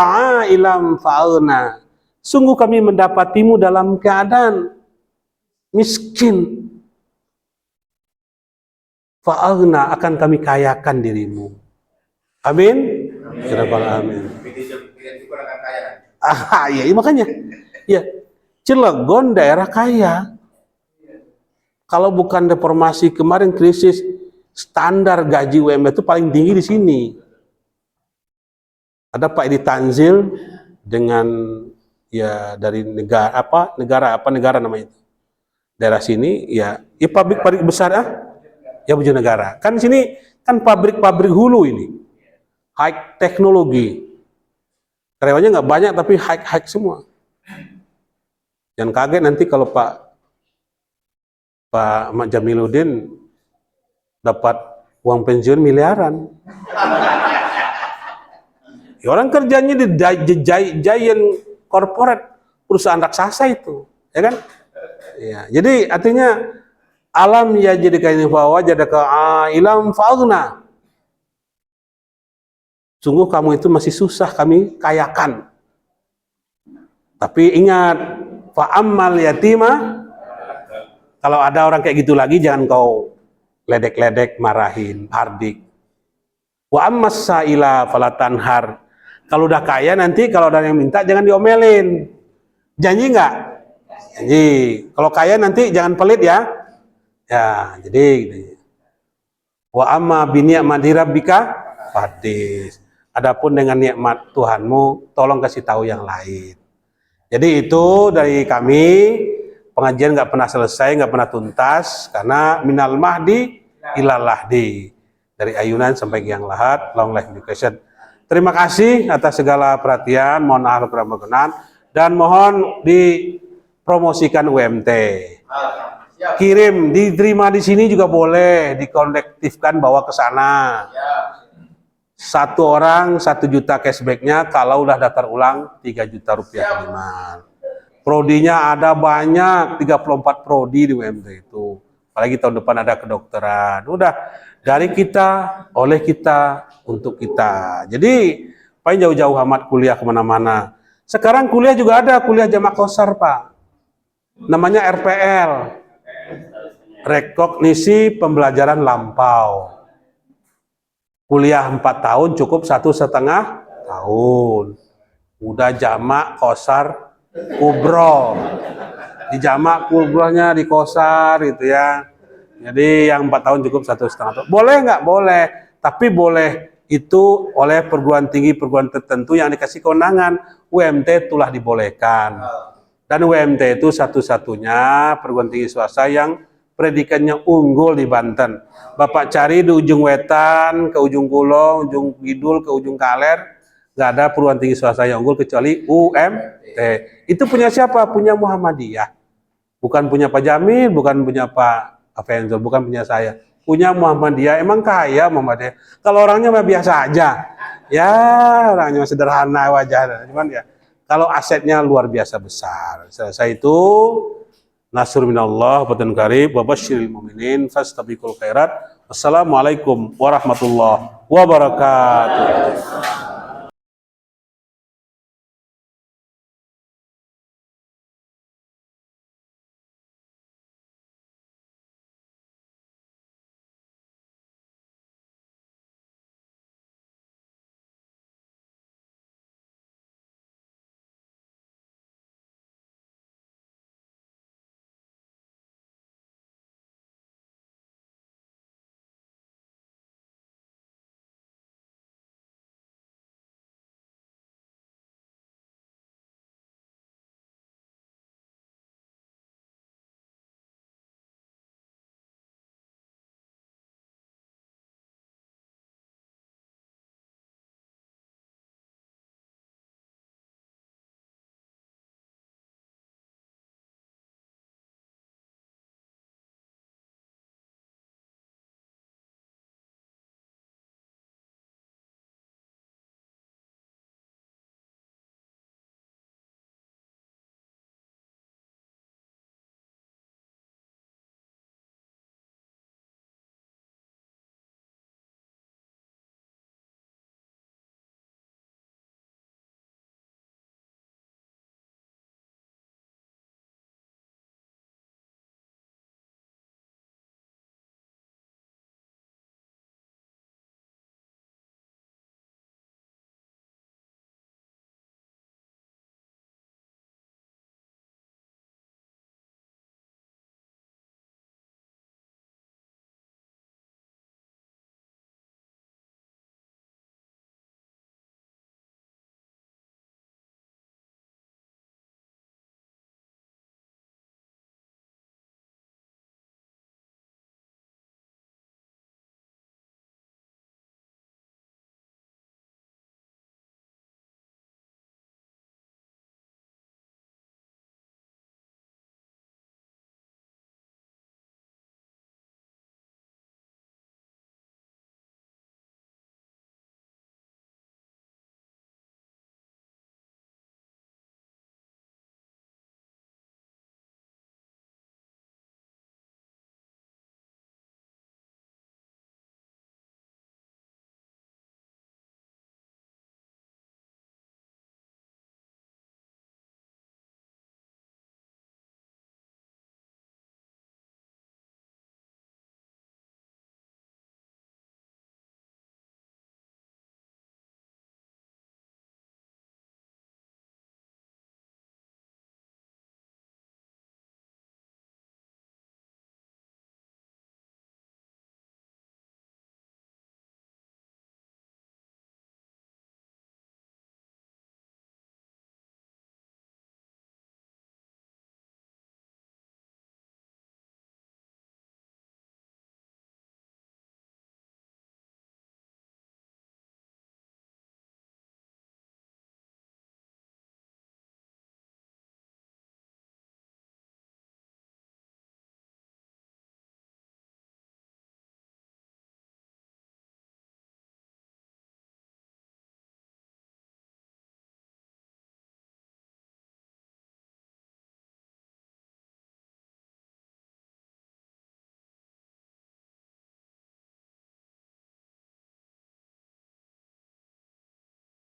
ailam fa'alna. Sungguh kami mendapatimu dalam keadaan miskin, fa'alna, akan kami kayakan dirimu. Amin. Amin. Ya, makanya ya, Cilegon daerah kaya. Kalau bukan reformasi kemarin, krisis, standar gaji UMR itu paling tinggi di sini. Ada Pak Edi Tanzil dengan ya dari negara namanya itu. Daerah sini ya pabrik-pabrik besar ya Bojonegara. Kan sini kan pabrik-pabrik hulu ini. High teknologi. Karyawannya nggak banyak tapi high semua. Jangan kaget nanti kalau Pak Ahmad Jamiluddin dapat uang pensiun miliaran. Ya, orang kerjanya di giant corporate, perusahaan raksasa itu, ya kan? Ya, jadi artinya alam ya jadi kayak bahwa jadi ke ilam fauna. Sungguh kamu itu masih susah kami kayakan. Tapi ingat, fa'ammal yatima, kalau ada orang kayak gitu lagi jangan kau ledek-ledek, marahin, hardik. Wa ammas sa'ila falatanhar. Kalau udah kaya nanti kalau ada yang minta jangan diomelin. Janji nggak? Janji. Kalau kaya nanti jangan pelit ya. Ya, jadi gitu. Wa amma bi ni'mati rabbika fadis. Adapun dengan nikmat Tuhanmu, tolong kasih tahu yang lain. Jadi itu dari kami. Pengajian nggak pernah selesai, nggak pernah tuntas, karena minal mahdi ilal lahdi, dari ayunan sampai yang lahat. Long life education. Terima kasih atas segala perhatian, mohon maaf kurang berkenan, dan mohon dipromosikan UMT. Kirim, diterima di sini juga boleh, dikolektifkan bawa ke sana. 1 orang 1 juta cashbacknya, kalau udah daftar ulang 3 juta rupiah kiriman. Prodinya ada banyak, 34 prodi di UMT itu. Apalagi tahun depan ada kedokteran. Udah, dari kita, oleh kita, untuk kita. Jadi, paling jauh-jauh amat kuliah kemana-mana. Sekarang kuliah juga ada, kuliah jamak kosar, Pak. Namanya RPL. Rekognisi Pembelajaran Lampau. Kuliah 4 tahun, cukup 1,5 tahun. Udah jamak kosar kubro, dijamak kuburnya di kosar gitu ya. Jadi yang 4 tahun cukup 1,5 tahun. Boleh nggak? Boleh. Tapi boleh itu oleh perguruan tinggi perguruan tertentu yang dikasih kewenangan. UMT telah dibolehkan. Dan UMT itu satu-satunya perguruan tinggi swasta yang predikannya unggul di Banten. Bapak cari di ujung wetan, ke ujung kulon, ujung kidul, ke ujung kaler, nggak ada perguruan tinggi swasta yang unggul kecuali UMT. Itu punya siapa? Punya Muhammadiyah. Bukan punya Pak Jamil, bukan punya Pak Afenzul, bukan punya saya. Punya Muhammadiyah. Emang kaya Muhammadiyah. Kalau orangnya mah biasa aja. Ya, orangnya sederhana wajah. Cuman ya, kalau asetnya luar biasa besar. Selesai itu, nasrul minallah, batun karib, wabasyiril mu'minin, fastabiqul khairat. Wassalamualaikum warahmatullahi wabarakatuh.